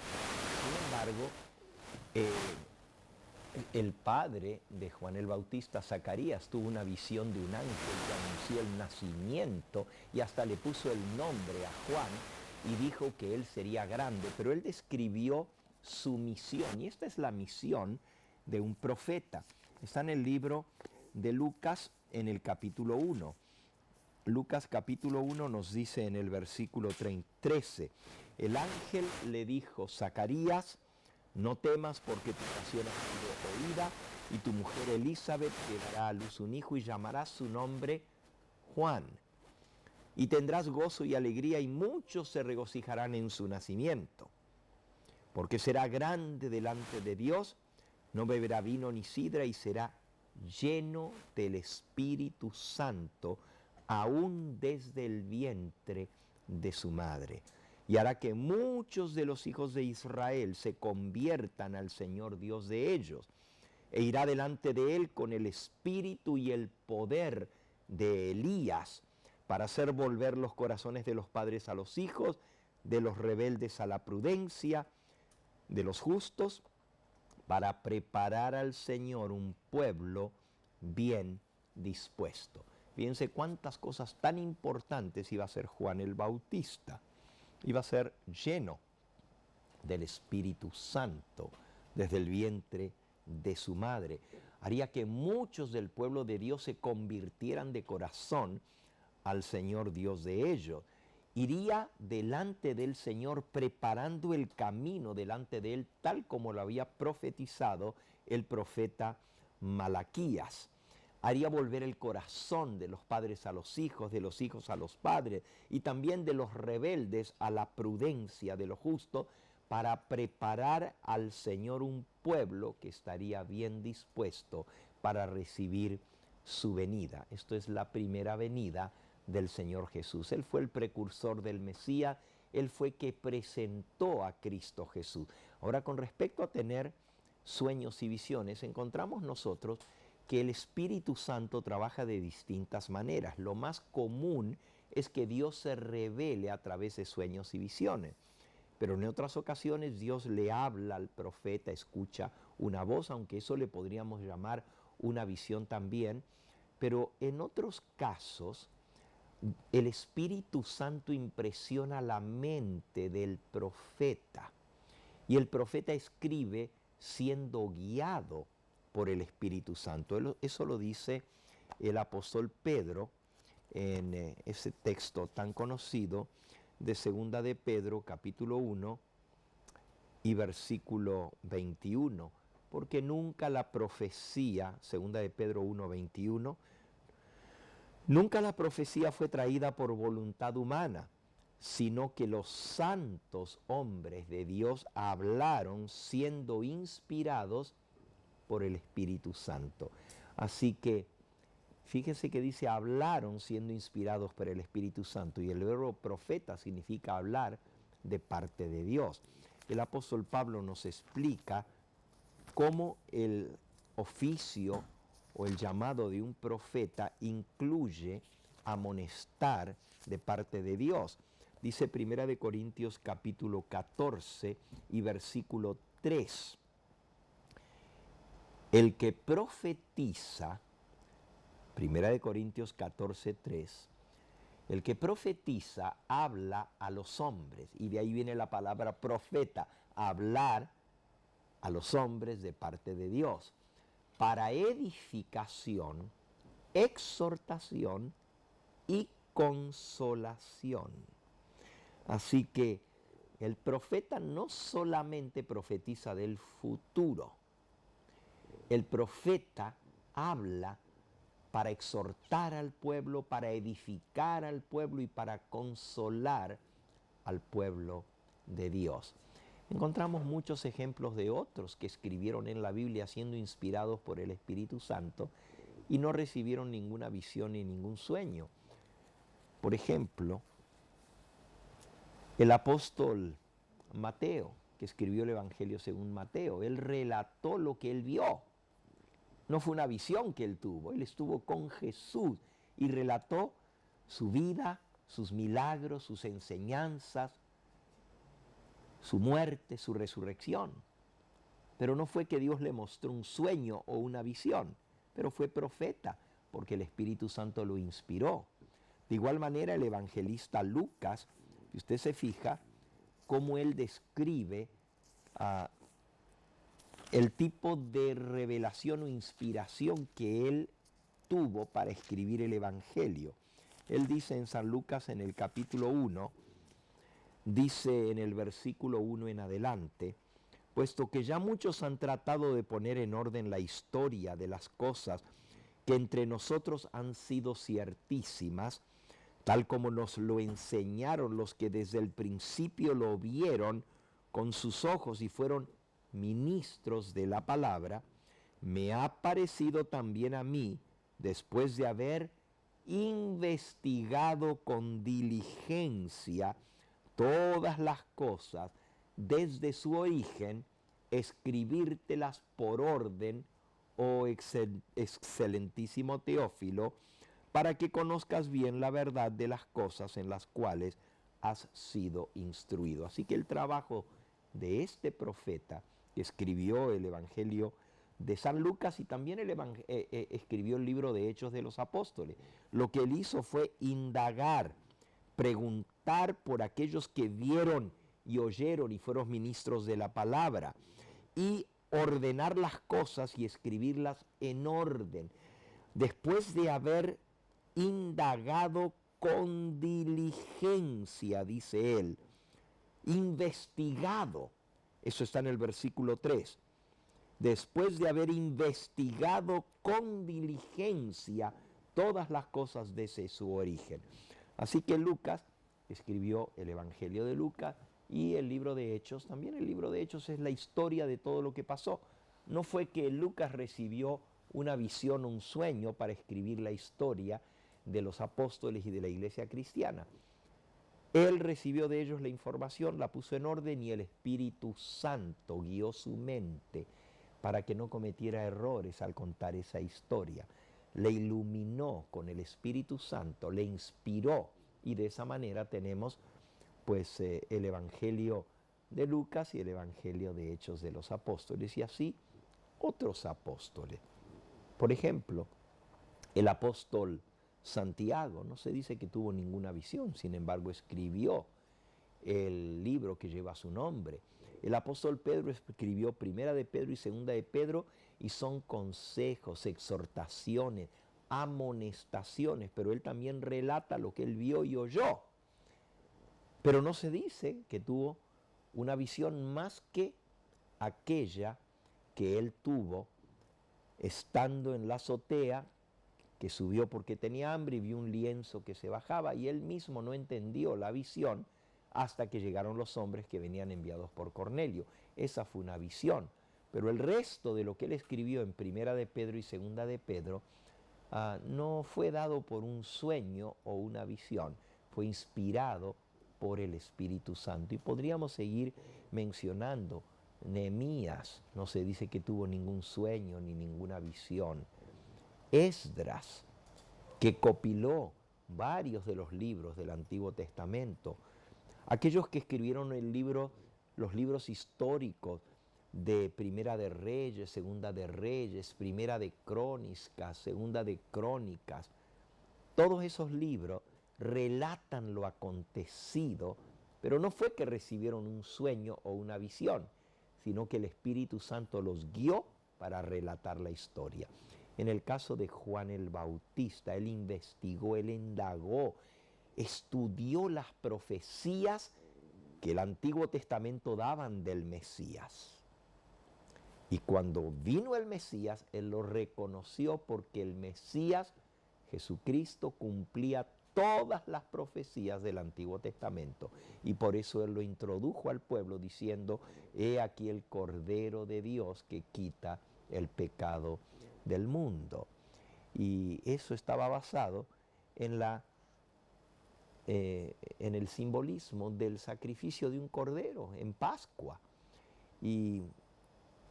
Sin embargo, el padre de Juan el Bautista, Zacarías, tuvo una visión de un ángel que anunció el nacimiento y hasta le puso el nombre a Juan y dijo que él sería grande, pero él describió su misión y esta es la misión de un profeta. Está en el libro de Lucas en el capítulo 1. Lucas capítulo 1 nos dice en el versículo 13, el ángel le dijo, Zacarías, no temas porque tu oración ha sido oída y tu mujer Elizabeth te dará a luz un hijo y llamarás su nombre Juan. Y tendrás gozo y alegría y muchos se regocijarán en su nacimiento, porque será grande delante de Dios, no beberá vino ni sidra y será lleno del Espíritu Santo, aún desde el vientre de su madre. Y hará que muchos de los hijos de Israel se conviertan al Señor Dios de ellos. E irá delante de él con el espíritu y el poder de Elías, para hacer volver los corazones de los padres a los hijos, de los rebeldes a la prudencia, de los justos, para preparar al Señor un pueblo bien dispuesto. Fíjense cuántas cosas tan importantes iba a ser Juan el Bautista. Iba a ser lleno del Espíritu Santo desde el vientre de su madre. Haría que muchos del pueblo de Dios se convirtieran de corazón al Señor Dios de ellos. Iría delante del Señor preparando el camino delante de él, tal como lo había profetizado el profeta Malaquías. Haría volver el corazón de los padres a los hijos, de los hijos a los padres, y también de los rebeldes a la prudencia de lo justo, para preparar al Señor un pueblo que estaría bien dispuesto para recibir su venida. Esto es la primera venida del Señor Jesús. Él fue el precursor del Mesías, Él fue que presentó a Cristo Jesús. Ahora, con respecto a tener sueños y visiones, encontramos nosotros que el Espíritu Santo trabaja de distintas maneras. Lo más común es que Dios se revele a través de sueños y visiones. Pero en otras ocasiones Dios le habla al profeta, escucha una voz, aunque eso le podríamos llamar una visión también. Pero en otros casos, el Espíritu Santo impresiona la mente del profeta Y el profeta escribe siendo guiado por el Espíritu Santo. Eso lo dice el apóstol Pedro en ese texto tan conocido de Segunda de Pedro, capítulo 1 y versículo 21. Porque nunca la profecía, Segunda de Pedro 1, 21, nunca la profecía fue traída por voluntad humana, sino que los santos hombres de Dios hablaron siendo inspirados por el Espíritu Santo. Así que fíjese que dice hablaron siendo inspirados por el Espíritu Santo, y el verbo profeta significa hablar de parte de Dios. El apóstol Pablo nos explica cómo el oficio o el llamado de un profeta incluye amonestar de parte de Dios. Dice 1 Corintios capítulo 14 y versículo 3. El que profetiza, 1 Corintios 14, 3, el que profetiza habla a los hombres, y de ahí viene la palabra profeta, hablar a los hombres de parte de Dios, para edificación, exhortación y consolación. Así que el profeta no solamente profetiza del futuro, el profeta habla para exhortar al pueblo, para edificar al pueblo y para consolar al pueblo de Dios. Encontramos muchos ejemplos de otros que escribieron en la Biblia siendo inspirados por el Espíritu Santo y no recibieron ninguna visión ni ningún sueño. Por ejemplo, el apóstol Mateo, que escribió el Evangelio según Mateo, él relató lo que él vio. No fue una visión que él tuvo, él estuvo con Jesús y relató su vida, sus milagros, sus enseñanzas, su muerte, su resurrección. Pero no fue que Dios le mostró un sueño o una visión, pero fue profeta, porque el Espíritu Santo lo inspiró. De igual manera el evangelista Lucas, si usted se fija, cómo él describe el tipo de revelación o inspiración que él tuvo para escribir el Evangelio. Él dice en San Lucas en el capítulo 1, dice en el versículo 1 en adelante, puesto que ya muchos han tratado de poner en orden la historia de las cosas que entre nosotros han sido ciertísimas, tal como nos lo enseñaron los que desde el principio lo vieron con sus ojos y fueron ministros de la palabra, me ha parecido también a mí, después de haber investigado con diligencia todas las cosas desde su origen, escribírtelas por orden, oh excelentísimo Teófilo, para que conozcas bien la verdad de las cosas en las cuales has sido instruido. Así que el trabajo de este profeta que escribió el Evangelio de San Lucas y también escribió el libro de Hechos de los Apóstoles, lo que él hizo fue indagar, preguntar por aquellos que vieron y oyeron y fueron ministros de la palabra, y ordenar las cosas y escribirlas en orden. Después de haber indagado con diligencia, dice él, investigado, eso está en el versículo 3, después de haber investigado con diligencia todas las cosas desde su origen. Así que Lucas escribió el Evangelio de Lucas y el libro de Hechos. También el libro de Hechos es la historia de todo lo que pasó. No fue que Lucas recibió una visión o un sueño para escribir la historia de los apóstoles y de la iglesia cristiana. Él recibió de ellos la información, la puso en orden y el Espíritu Santo guió su mente para que no cometiera errores al contar esa historia. Le iluminó con el Espíritu Santo, le inspiró, y de esa manera tenemos pues el Evangelio de Lucas y el Evangelio de Hechos de los Apóstoles, y así otros apóstoles. Por ejemplo, el apóstol Santiago no se dice que tuvo ninguna visión, sin embargo escribió el libro que lleva su nombre. El apóstol Pedro escribió Primera de Pedro y Segunda de Pedro, y son consejos, exhortaciones, amonestaciones, pero él también relata lo que él vio y oyó. Pero no se dice que tuvo una visión más que aquella que él tuvo estando en la azotea, que subió porque tenía hambre y vio un lienzo que se bajaba, y él mismo no entendió la visión hasta que llegaron los hombres que venían enviados por Cornelio. Esa fue una visión. Pero el resto de lo que él escribió en Primera de Pedro y Segunda de Pedro no fue dado por un sueño o una visión, fue inspirado por el Espíritu Santo. Y podríamos seguir mencionando. Nehemías no se dice que tuvo ningún sueño ni ninguna visión. Esdras, que copiló varios de los libros del Antiguo Testamento, aquellos que escribieron los libros históricos de Primera de Reyes, Segunda de Reyes, Primera de Crónicas, Segunda de Crónicas, todos esos libros relatan lo acontecido, pero no fue que recibieron un sueño o una visión, sino que el Espíritu Santo los guió para relatar la historia. En el caso de Juan el Bautista, él investigó, él indagó, estudió las profecías que el Antiguo Testamento daban del Mesías. Y cuando vino el Mesías, él lo reconoció porque el Mesías, Jesucristo, cumplía todas las profecías del Antiguo Testamento. Y por eso él lo introdujo al pueblo diciendo: he aquí el Cordero de Dios que quita el pecado del mundo. Y eso estaba basado en el simbolismo del sacrificio de un cordero en Pascua. Y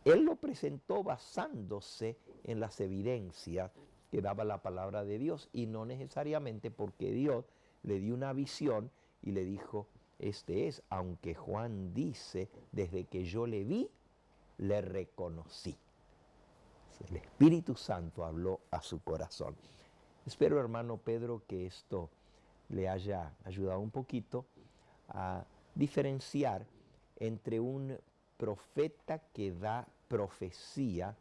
él lo presentó basándose en las evidencias que daba la palabra de Dios, y no necesariamente porque Dios le dio una visión y le dijo: este es, aunque Juan dice: desde que yo le vi, le reconocí. El Espíritu Santo habló a su corazón. Espero, hermano Pedro, que esto le haya ayudado un poquito a diferenciar entre un profeta que da profecía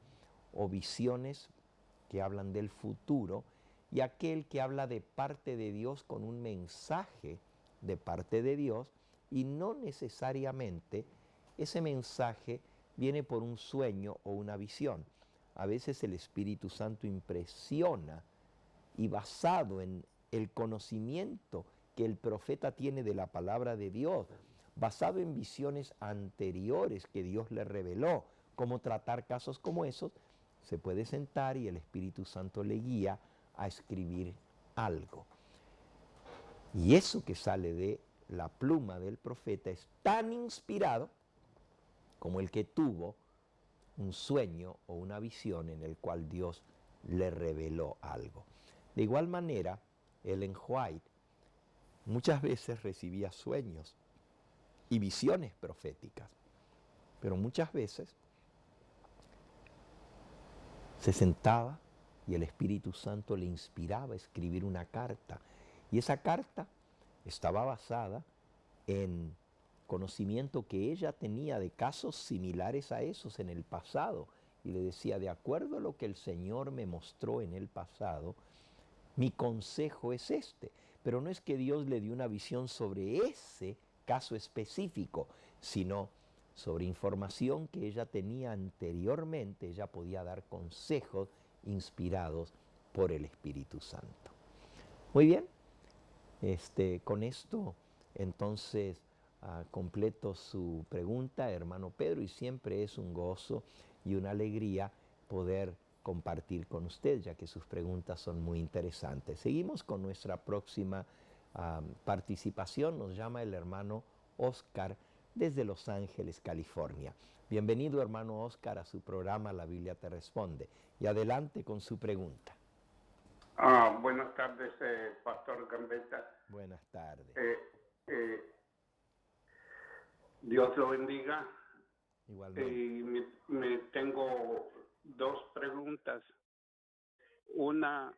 o visiones que hablan del futuro y aquel que habla de parte de Dios con un mensaje de parte de Dios, y no necesariamente ese mensaje viene por un sueño o una visión. A veces el Espíritu Santo impresiona, y basado en el conocimiento que el profeta tiene de la palabra de Dios, basado en visiones anteriores que Dios le reveló, cómo tratar casos como esos, se puede sentar y el Espíritu Santo le guía a escribir algo. Y eso que sale de la pluma del profeta es tan inspirado como el que tuvo un sueño o una visión en el cual Dios le reveló algo. De igual manera, Ellen White muchas veces recibía sueños y visiones proféticas, pero muchas veces se sentaba y el Espíritu Santo le inspiraba a escribir una carta, y esa carta estaba basada en conocimiento que ella tenía de casos similares a esos en el pasado, y le decía: de acuerdo a lo que el Señor me mostró en el pasado, mi consejo es este. Pero no es que Dios le dio una visión sobre ese caso específico, sino sobre información que ella tenía anteriormente. Ella podía dar consejos inspirados por el Espíritu Santo. Muy bien, con esto entonces completo su pregunta, hermano Pedro, y siempre es un gozo y una alegría poder compartir con usted, ya que sus preguntas son muy interesantes. Seguimos con nuestra próxima participación. Nos llama el hermano Oscar desde Los Ángeles, California. Bienvenido, hermano Oscar, a su programa La Biblia te responde. Y adelante con su pregunta. Buenas tardes, Pastor Gambetta. Buenas tardes. Dios lo bendiga. Igualmente. Y me tengo dos preguntas. Una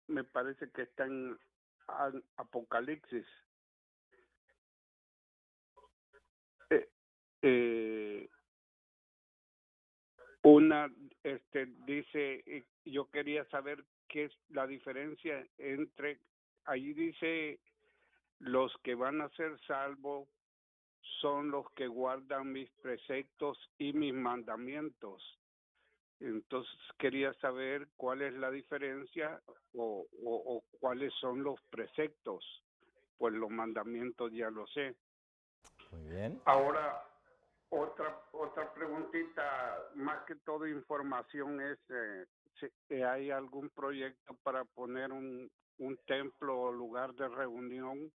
me parece que está en Apocalipsis. Eh, una dice, yo quería saber qué es la diferencia entre, ahí dice, los que van a ser salvos son los que guardan mis preceptos y mis mandamientos. Entonces quería saber cuál es la diferencia o cuáles son los preceptos. Pues los mandamientos ya lo sé. Muy bien. Ahora, otra preguntita, más que todo información es, si hay algún proyecto para poner un templo o lugar de reunión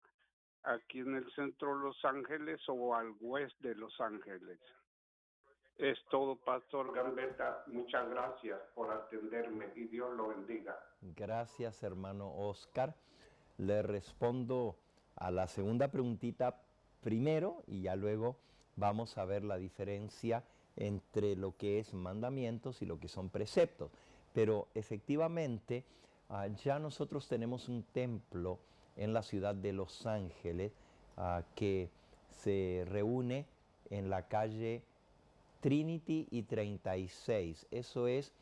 aquí en el centro de Los Ángeles o al oeste de Los Ángeles. Es todo, Pastor Gambetta. Muchas gracias por atenderme y Dios lo bendiga. Gracias, hermano Oscar. Le respondo a la segunda preguntita primero y ya luego vamos a ver la diferencia entre lo que es mandamientos y lo que son preceptos. Pero efectivamente, ya nosotros tenemos un templo en la ciudad de Los Ángeles que se reúne en la calle Trinity y 36. Eso es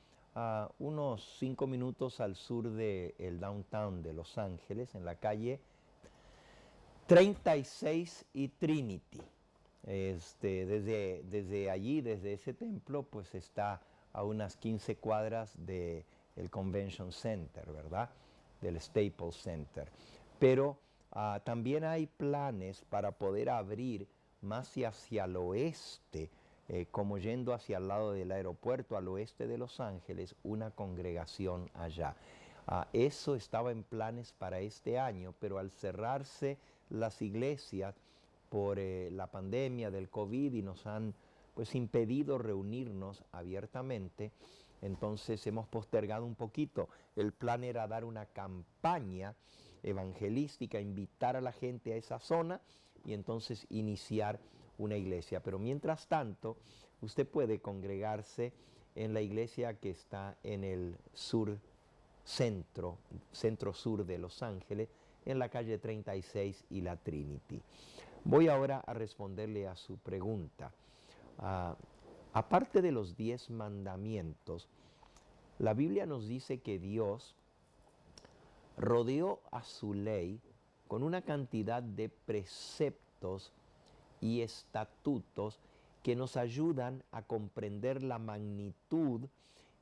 unos 5 minutos al sur del downtown de Los Ángeles, en la calle 36 y Trinity. Desde allí, desde ese templo, pues está a unas 15 cuadras del Convention Center, ¿verdad? Del Staples Center. Pero también hay planes para poder abrir más hacia el oeste, como yendo hacia el lado del aeropuerto, al oeste de Los Ángeles, una congregación allá. Eso estaba en planes para este año, pero al cerrarse las iglesias por la pandemia del COVID y nos han pues impedido reunirnos abiertamente, entonces hemos postergado un poquito. El plan era dar una campaña evangelística, invitar a la gente a esa zona y entonces iniciar una iglesia. Pero mientras tanto, usted puede congregarse en la iglesia que está en el centro sur de Los Ángeles, en la calle 36 y la Trinity. Voy ahora a responderle a su pregunta. Aparte de los 10 mandamientos, la Biblia nos dice que Dios rodeó a su ley con una cantidad de preceptos y estatutos que nos ayudan a comprender la magnitud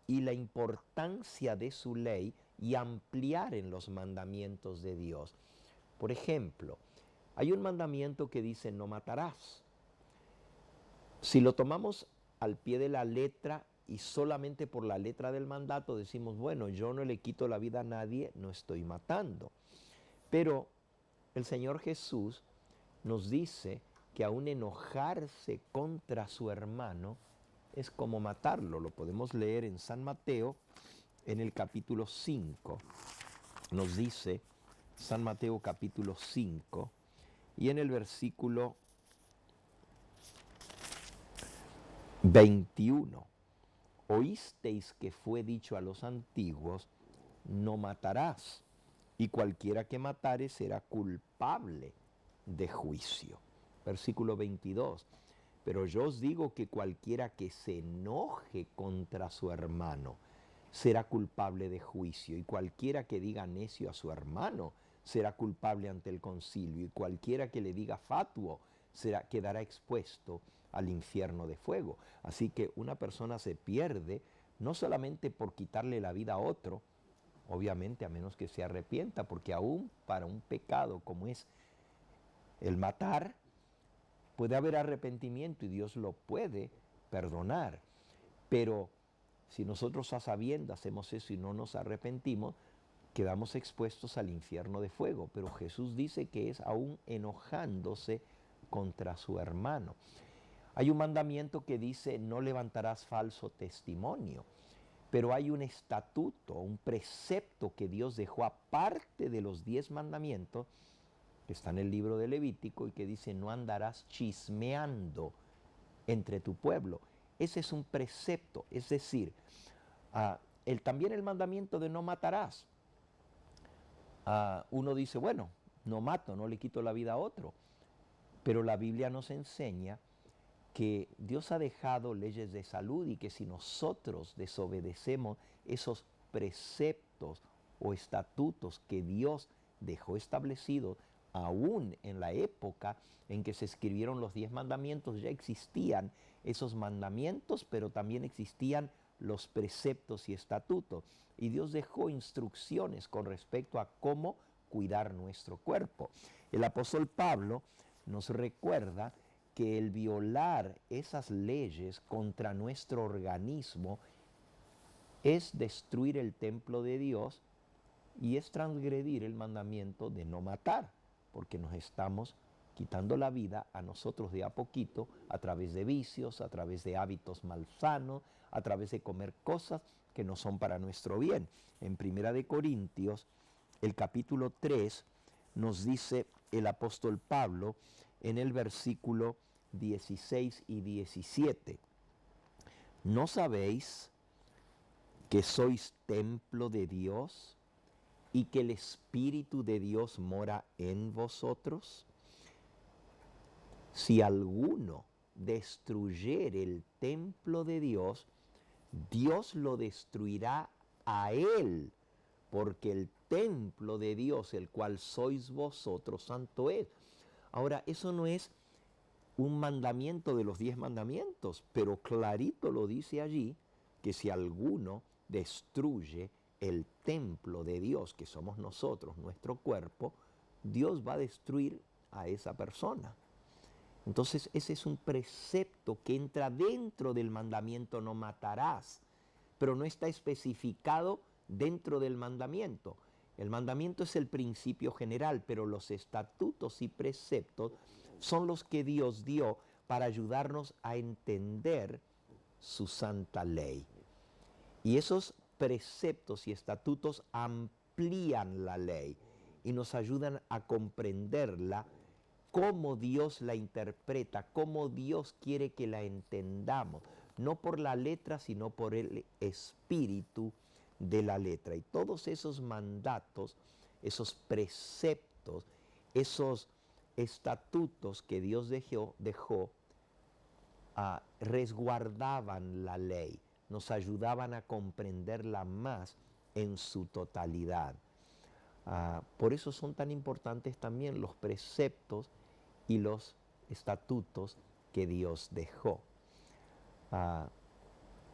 y la importancia de su ley y ampliar en los mandamientos de Dios. Por ejemplo, hay un mandamiento que dice no matarás. Si lo tomamos al pie de la letra y solamente por la letra del mandato decimos, bueno, yo no le quito la vida a nadie, no estoy matando. Pero el Señor Jesús nos dice que aún enojarse contra su hermano es como matarlo. Lo podemos leer en San Mateo, en el capítulo 5. Nos dice San Mateo capítulo 5 y en el versículo 21. Oísteis que fue dicho a los antiguos, no matarás, y cualquiera que matare será culpable de juicio. Versículo 22. Pero yo os digo que cualquiera que se enoje contra su hermano será culpable de juicio, y cualquiera que diga necio a su hermano será culpable ante el concilio, y cualquiera que le diga fatuo quedará expuesto al infierno de fuego. Así que una persona se pierde no solamente por quitarle la vida a otro, obviamente a menos que se arrepienta, porque aún para un pecado como es el matar, puede haber arrepentimiento y Dios lo puede perdonar. Pero si nosotros a sabiendas hacemos eso y no nos arrepentimos, quedamos expuestos al infierno de fuego. Pero Jesús dice que es aún enojándose contra su hermano. Hay un mandamiento que dice no levantarás falso testimonio, pero hay un estatuto, un precepto que Dios dejó aparte de los 10 mandamientos, que está en el libro de Levítico y que dice no andarás chismeando entre tu pueblo. Ese es un precepto, es decir, también el mandamiento de no matarás. Uno dice, bueno, no mato, no le quito la vida a otro, pero la Biblia nos enseña que Dios ha dejado leyes de salud y que si nosotros desobedecemos esos preceptos o estatutos que Dios dejó establecidos, aún en la época en que se escribieron los 10 mandamientos, ya existían esos mandamientos, pero también existían los preceptos y estatutos. Y Dios dejó instrucciones con respecto a cómo cuidar nuestro cuerpo. El apóstol Pablo nos recuerda que el violar esas leyes contra nuestro organismo es destruir el templo de Dios y es transgredir el mandamiento de no matar, porque nos estamos quitando la vida a nosotros de a poquito a través de vicios, a través de hábitos malsanos, a través de comer cosas que no son para nuestro bien. En 1 Corintios, el capítulo 3, nos dice el apóstol Pablo en el versículo 16 y 17. ¿No sabéis que sois templo de Dios y que el Espíritu de Dios mora en vosotros? Si alguno destruyere el templo de Dios, Dios lo destruirá a él, porque el templo de Dios, el cual sois vosotros, santo es. Ahora, eso no es un mandamiento de los 10 mandamientos, pero clarito lo dice allí, que si alguno destruye el templo de Dios, que somos nosotros, nuestro cuerpo, Dios va a destruir a esa persona. Entonces ese es un precepto que entra dentro del mandamiento no matarás, pero no está especificado dentro del mandamiento. El mandamiento es el principio general, pero los estatutos y preceptos son los que Dios dio para ayudarnos a entender su santa ley. Y esos preceptos y estatutos amplían la ley y nos ayudan a comprenderla, cómo Dios la interpreta, cómo Dios quiere que la entendamos, no por la letra, sino por el espíritu de la letra. Y todos esos mandatos, esos preceptos, esos estatutos que Dios dejó resguardaban la ley, nos ayudaban a comprenderla más en su totalidad. Por eso son tan importantes también los preceptos y los estatutos que Dios dejó.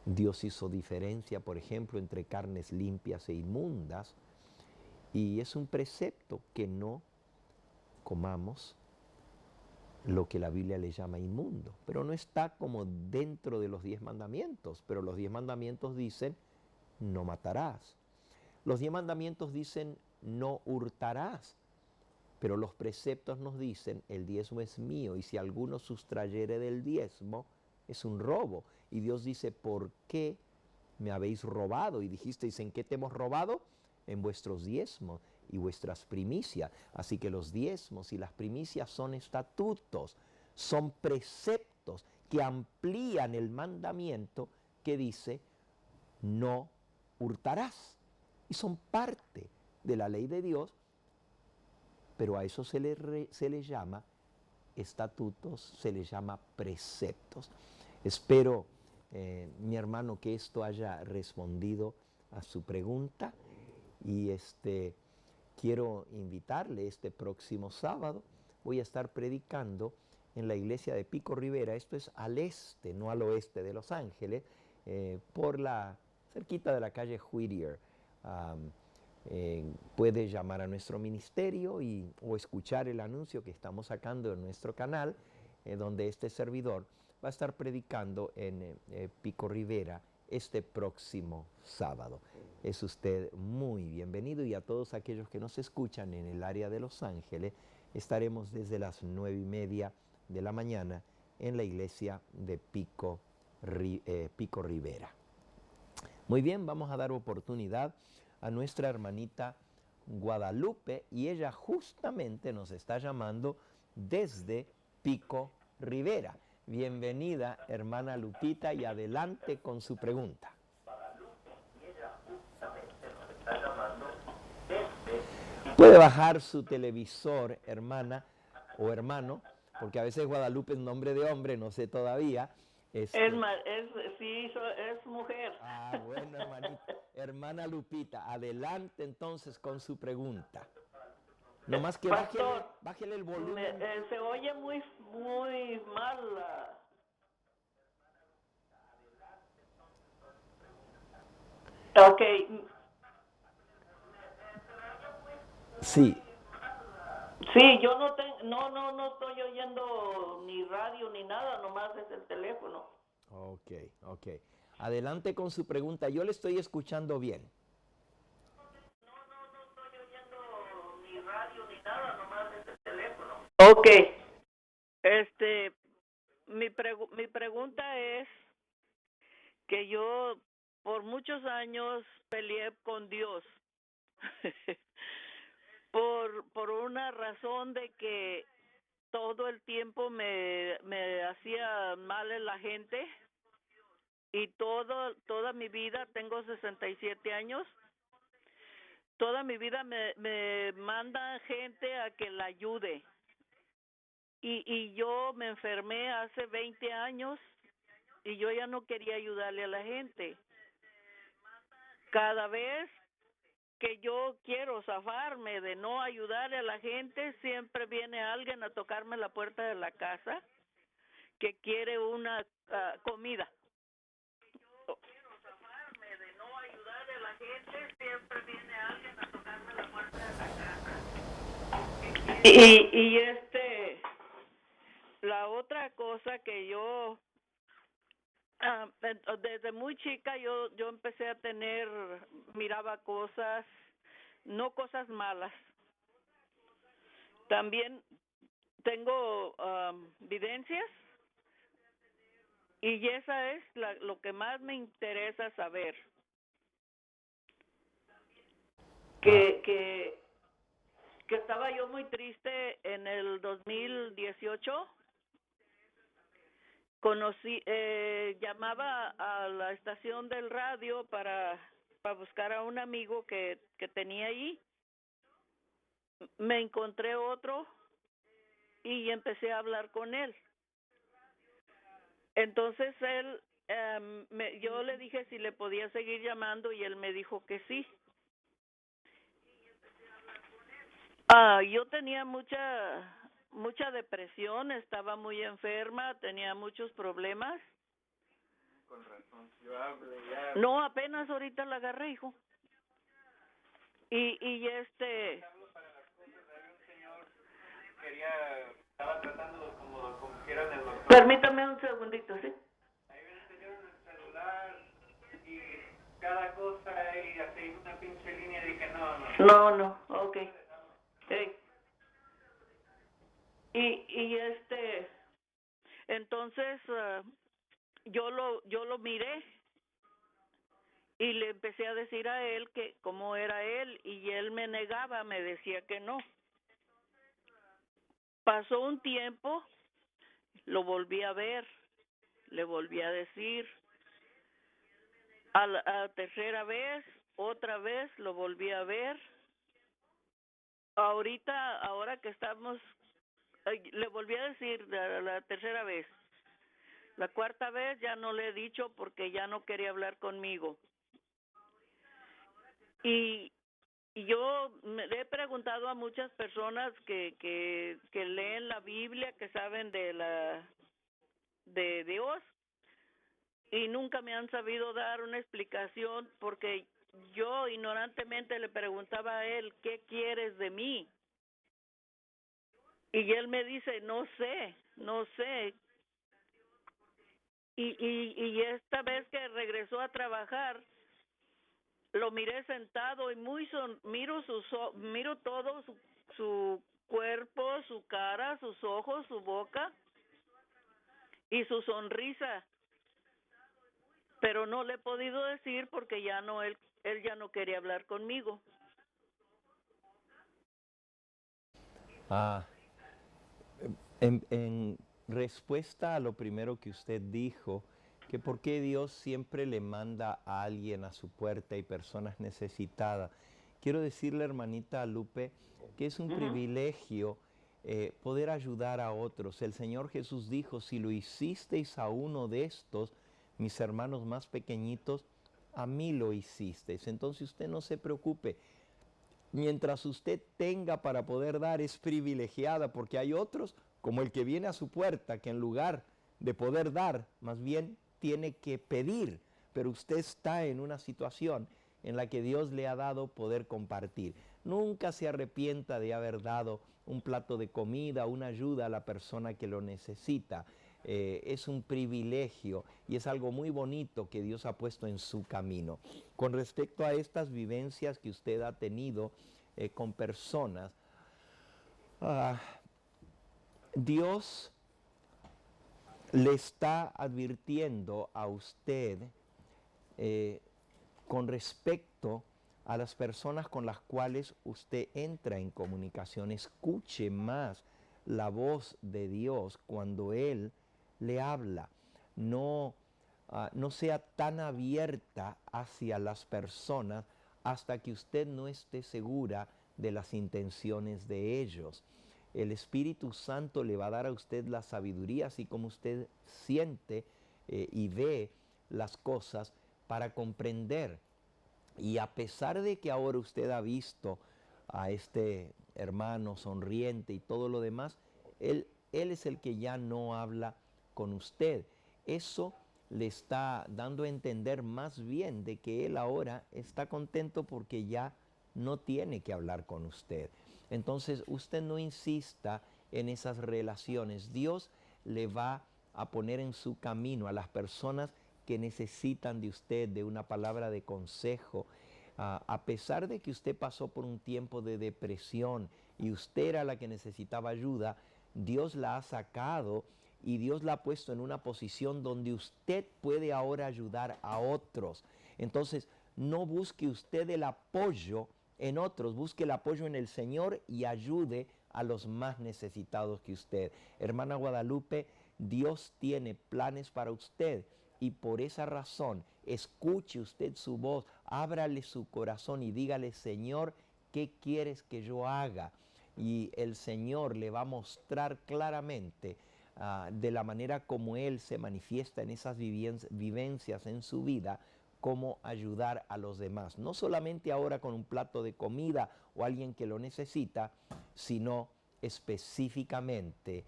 Dios hizo diferencia, por ejemplo, entre carnes limpias e inmundas, y es un precepto que no comamos lo que la Biblia le llama inmundo, pero no está como dentro de los 10 mandamientos, pero los 10 mandamientos dicen no matarás. Los 10 mandamientos dicen no hurtarás, pero los preceptos nos dicen el diezmo es mío y si alguno sustrayere del diezmo es un robo. Y Dios dice, ¿por qué me habéis robado? Y dijisteis, ¿en qué te hemos robado? En vuestros diezmos y vuestras primicias. Así que los diezmos y las primicias son estatutos, son preceptos que amplían el mandamiento que dice no hurtarás. Y son parte de la ley de Dios, pero a eso se le llama estatutos, se le llama preceptos. Espero, mi hermano, que esto haya respondido a su pregunta y quiero invitarle este próximo sábado. Voy a estar predicando en la iglesia de Pico Rivera. Esto es al este, no al oeste de Los Ángeles, cerquita de la calle Whittier. Puede llamar a nuestro ministerio o escuchar el anuncio que estamos sacando en nuestro canal, donde este servidor va a estar predicando en Pico Rivera este próximo sábado. Es usted muy bienvenido y a todos aquellos que nos escuchan en el área de Los Ángeles, estaremos desde las 9:30 de la mañana en la iglesia de Pico Rivera. Muy bien, vamos a dar oportunidad a nuestra hermanita Guadalupe y ella justamente nos está llamando desde Pico Rivera. Bienvenida, hermana Lupita, y adelante con su pregunta. Puede bajar su televisor, hermana o hermano, porque a veces Guadalupe es nombre de hombre, no sé todavía. Sí, es mujer. Ah, bueno, hermanita. Hermana Lupita, adelante entonces con su pregunta. Nomás que Pastor, bájele el volumen. se oye muy mal. Ok. Sí. Sí, yo no estoy oyendo ni radio ni nada, nomás es el teléfono. Ok. Adelante con su pregunta. Yo le estoy escuchando bien. No estoy oyendo ni radio ni nada, nomás es el teléfono. Ok. Mi pregunta es que yo por muchos años peleé con Dios por una razón de que todo el tiempo me hacía mal en la gente y toda mi vida, tengo 67 años, toda mi vida me manda gente a que la ayude. Y yo me enfermé hace 20 años y yo ya no quería ayudarle a la gente. Cada vez que yo quiero zafarme de no ayudarle a la gente, siempre viene alguien a tocarme la puerta de la casa que quiere una comida. Yo quiero zafarme de no ayudarle a la gente, siempre viene alguien a tocarme la puerta de la casa. La otra cosa que yo desde muy chica yo empecé a miraba cosas, no cosas malas. También tengo evidencias y esa es lo que más me interesa saber. Que estaba yo muy triste en el 2018. Llamaba a la estación del radio para buscar a un amigo que tenía ahí. Me encontré otro y empecé a hablar con él. Entonces él, yo le dije si le podía seguir llamando y él me dijo que sí. Yo tenía mucha depresión, estaba muy enferma, tenía muchos problemas. Con razón, yo hablé ya. No, apenas ahorita la agarré, hijo. Y Para las cosas, hay un señor estaba tratando como quieran el doctor. Permítame un segundito, ¿sí? Hay un señor en el celular y cada cosa y así una pinche línea y dije No, ok. Hey. Entonces yo lo miré y le empecé a decir a él que cómo era él y él me negaba, me decía que no. Pasó un tiempo, lo volví a ver, le volví a decir. A la tercera vez, otra vez lo volví a ver. Ahora que estamos, le volví a decir la tercera vez. La cuarta vez ya no le he dicho porque ya no quería hablar conmigo. Y yo me he preguntado a muchas personas que leen la Biblia, que saben de Dios, y nunca me han sabido dar una explicación porque yo ignorantemente le preguntaba a él, ¿qué quieres de mí? Y él me dice, no sé. Y esta vez que regresó a trabajar, lo miré sentado y miro todo su cuerpo, su cara, sus ojos, su boca y su sonrisa. Pero no le he podido decir porque él ya no quería hablar conmigo. En respuesta a lo primero que usted dijo, que por qué Dios siempre le manda a alguien a su puerta y personas necesitadas, quiero decirle, hermanita Lupe, que es un privilegio poder ayudar a otros. El Señor Jesús dijo, si lo hicisteis a uno de estos, mis hermanos más pequeñitos, a mí lo hicisteis. Entonces usted no se preocupe. Mientras usted tenga para poder dar, es privilegiada, porque hay otros, como el que viene a su puerta, que en lugar de poder dar, más bien tiene que pedir. Pero usted está en una situación en la que Dios le ha dado poder compartir. Nunca se arrepienta de haber dado un plato de comida, una ayuda a la persona que lo necesita. Es un privilegio y es algo muy bonito que Dios ha puesto en su camino. Con respecto a estas vivencias que usted ha tenido con personas, Dios le está advirtiendo a usted con respecto a las personas con las cuales usted entra en comunicación. Escuche más la voz de Dios cuando Él le habla. No sea tan abierta hacia las personas hasta que usted no esté segura de las intenciones de ellos. El Espíritu Santo le va a dar a usted la sabiduría, así como usted siente y ve las cosas, para comprender. Y a pesar de que ahora usted ha visto a este hermano sonriente y todo lo demás, él es el que ya no habla con usted. Eso le está dando a entender más bien de que él ahora está contento porque ya no tiene que hablar con usted. Entonces usted no insista en esas relaciones. Dios le va a poner en su camino a las personas que necesitan de usted, de una palabra de consejo. A pesar de que usted pasó por un tiempo de depresión y usted era la que necesitaba ayuda, Dios la ha sacado y Dios la ha puesto en una posición donde usted puede ahora ayudar a otros. Entonces, no busque usted el apoyo en otros, busque el apoyo en el Señor y ayude a los más necesitados que usted. Hermana Guadalupe, Dios tiene planes para usted. Y por esa razón, escuche usted su voz, ábrale su corazón y dígale, Señor, ¿qué quieres que yo haga? Y el Señor le va a mostrar claramente de la manera como Él se manifiesta en esas vivencias en su vida, cómo ayudar a los demás. No solamente ahora con un plato de comida o alguien que lo necesita, sino específicamente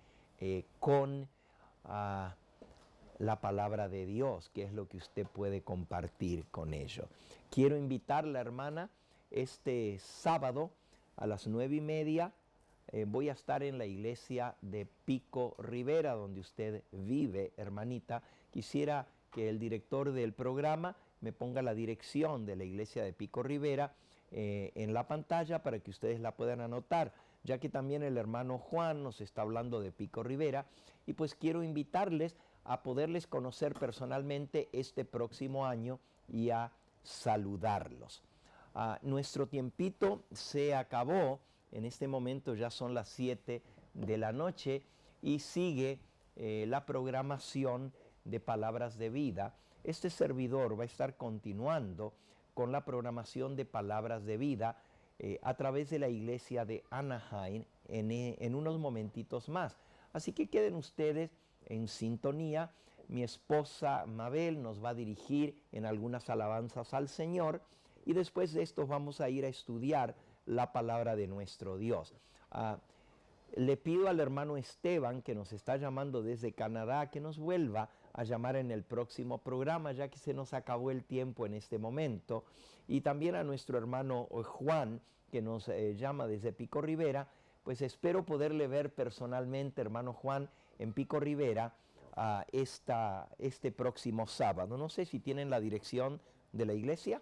con la palabra de Dios, que es lo que usted puede compartir con ellos. Quiero invitarla, hermana, este sábado a las 9:30 voy a estar en la iglesia de Pico Rivera, donde usted vive, hermanita. Quisiera que el director del programa me ponga la dirección de la iglesia de Pico Rivera en la pantalla para que ustedes la puedan anotar, ya que también el hermano Juan nos está hablando de Pico Rivera, y pues quiero invitarles a poderles conocer personalmente este próximo año y a saludarlos. Nuestro tiempito se acabó, en este momento ya son las 7 de la noche y sigue la programación de Palabras de Vida. Este servidor va a estar continuando con la programación de Palabras de Vida a través de la iglesia de Anaheim en unos momentitos más. Así que queden ustedes en sintonía. Mi esposa Mabel nos va a dirigir en algunas alabanzas al Señor y después de esto vamos a ir a estudiar la palabra de nuestro Dios. Le pido al hermano Esteban, que nos está llamando desde Canadá, que nos vuelva a llamar en el próximo programa, ya que se nos acabó el tiempo en este momento. Y también a nuestro hermano Juan, que nos llama desde Pico Rivera. Pues espero poderle ver personalmente, hermano Juan, en Pico Rivera este próximo sábado. No sé si tienen la dirección de la iglesia.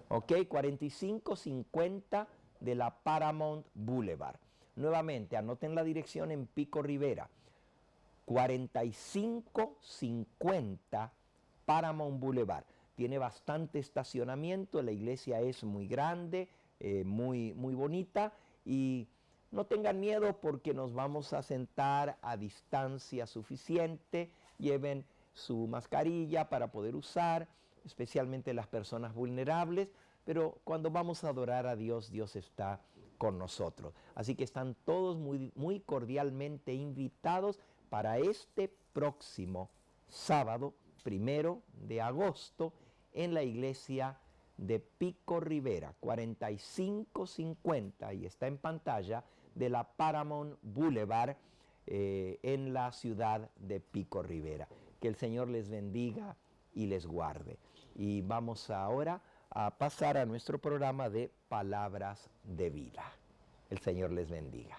Ok, 4550 de la Paramount Boulevard. Nuevamente, anoten la dirección en Pico Rivera. 4550 Paramount Boulevard. Tiene bastante estacionamiento, la iglesia es muy grande, muy bonita, y no tengan miedo porque nos vamos a sentar a distancia suficiente. Lleven su mascarilla para poder usar, especialmente las personas vulnerables, pero cuando vamos a adorar a Dios, Dios está con nosotros. Así que están todos muy, muy cordialmente invitados para este próximo sábado, 1 de agosto, en la iglesia de Pico Rivera, 4550, y está en pantalla, de la Paramount Boulevard, en la ciudad de Pico Rivera. Que el Señor les bendiga y les guarde. Y vamos ahora a pasar a nuestro programa de Palabras de Vida. El Señor les bendiga.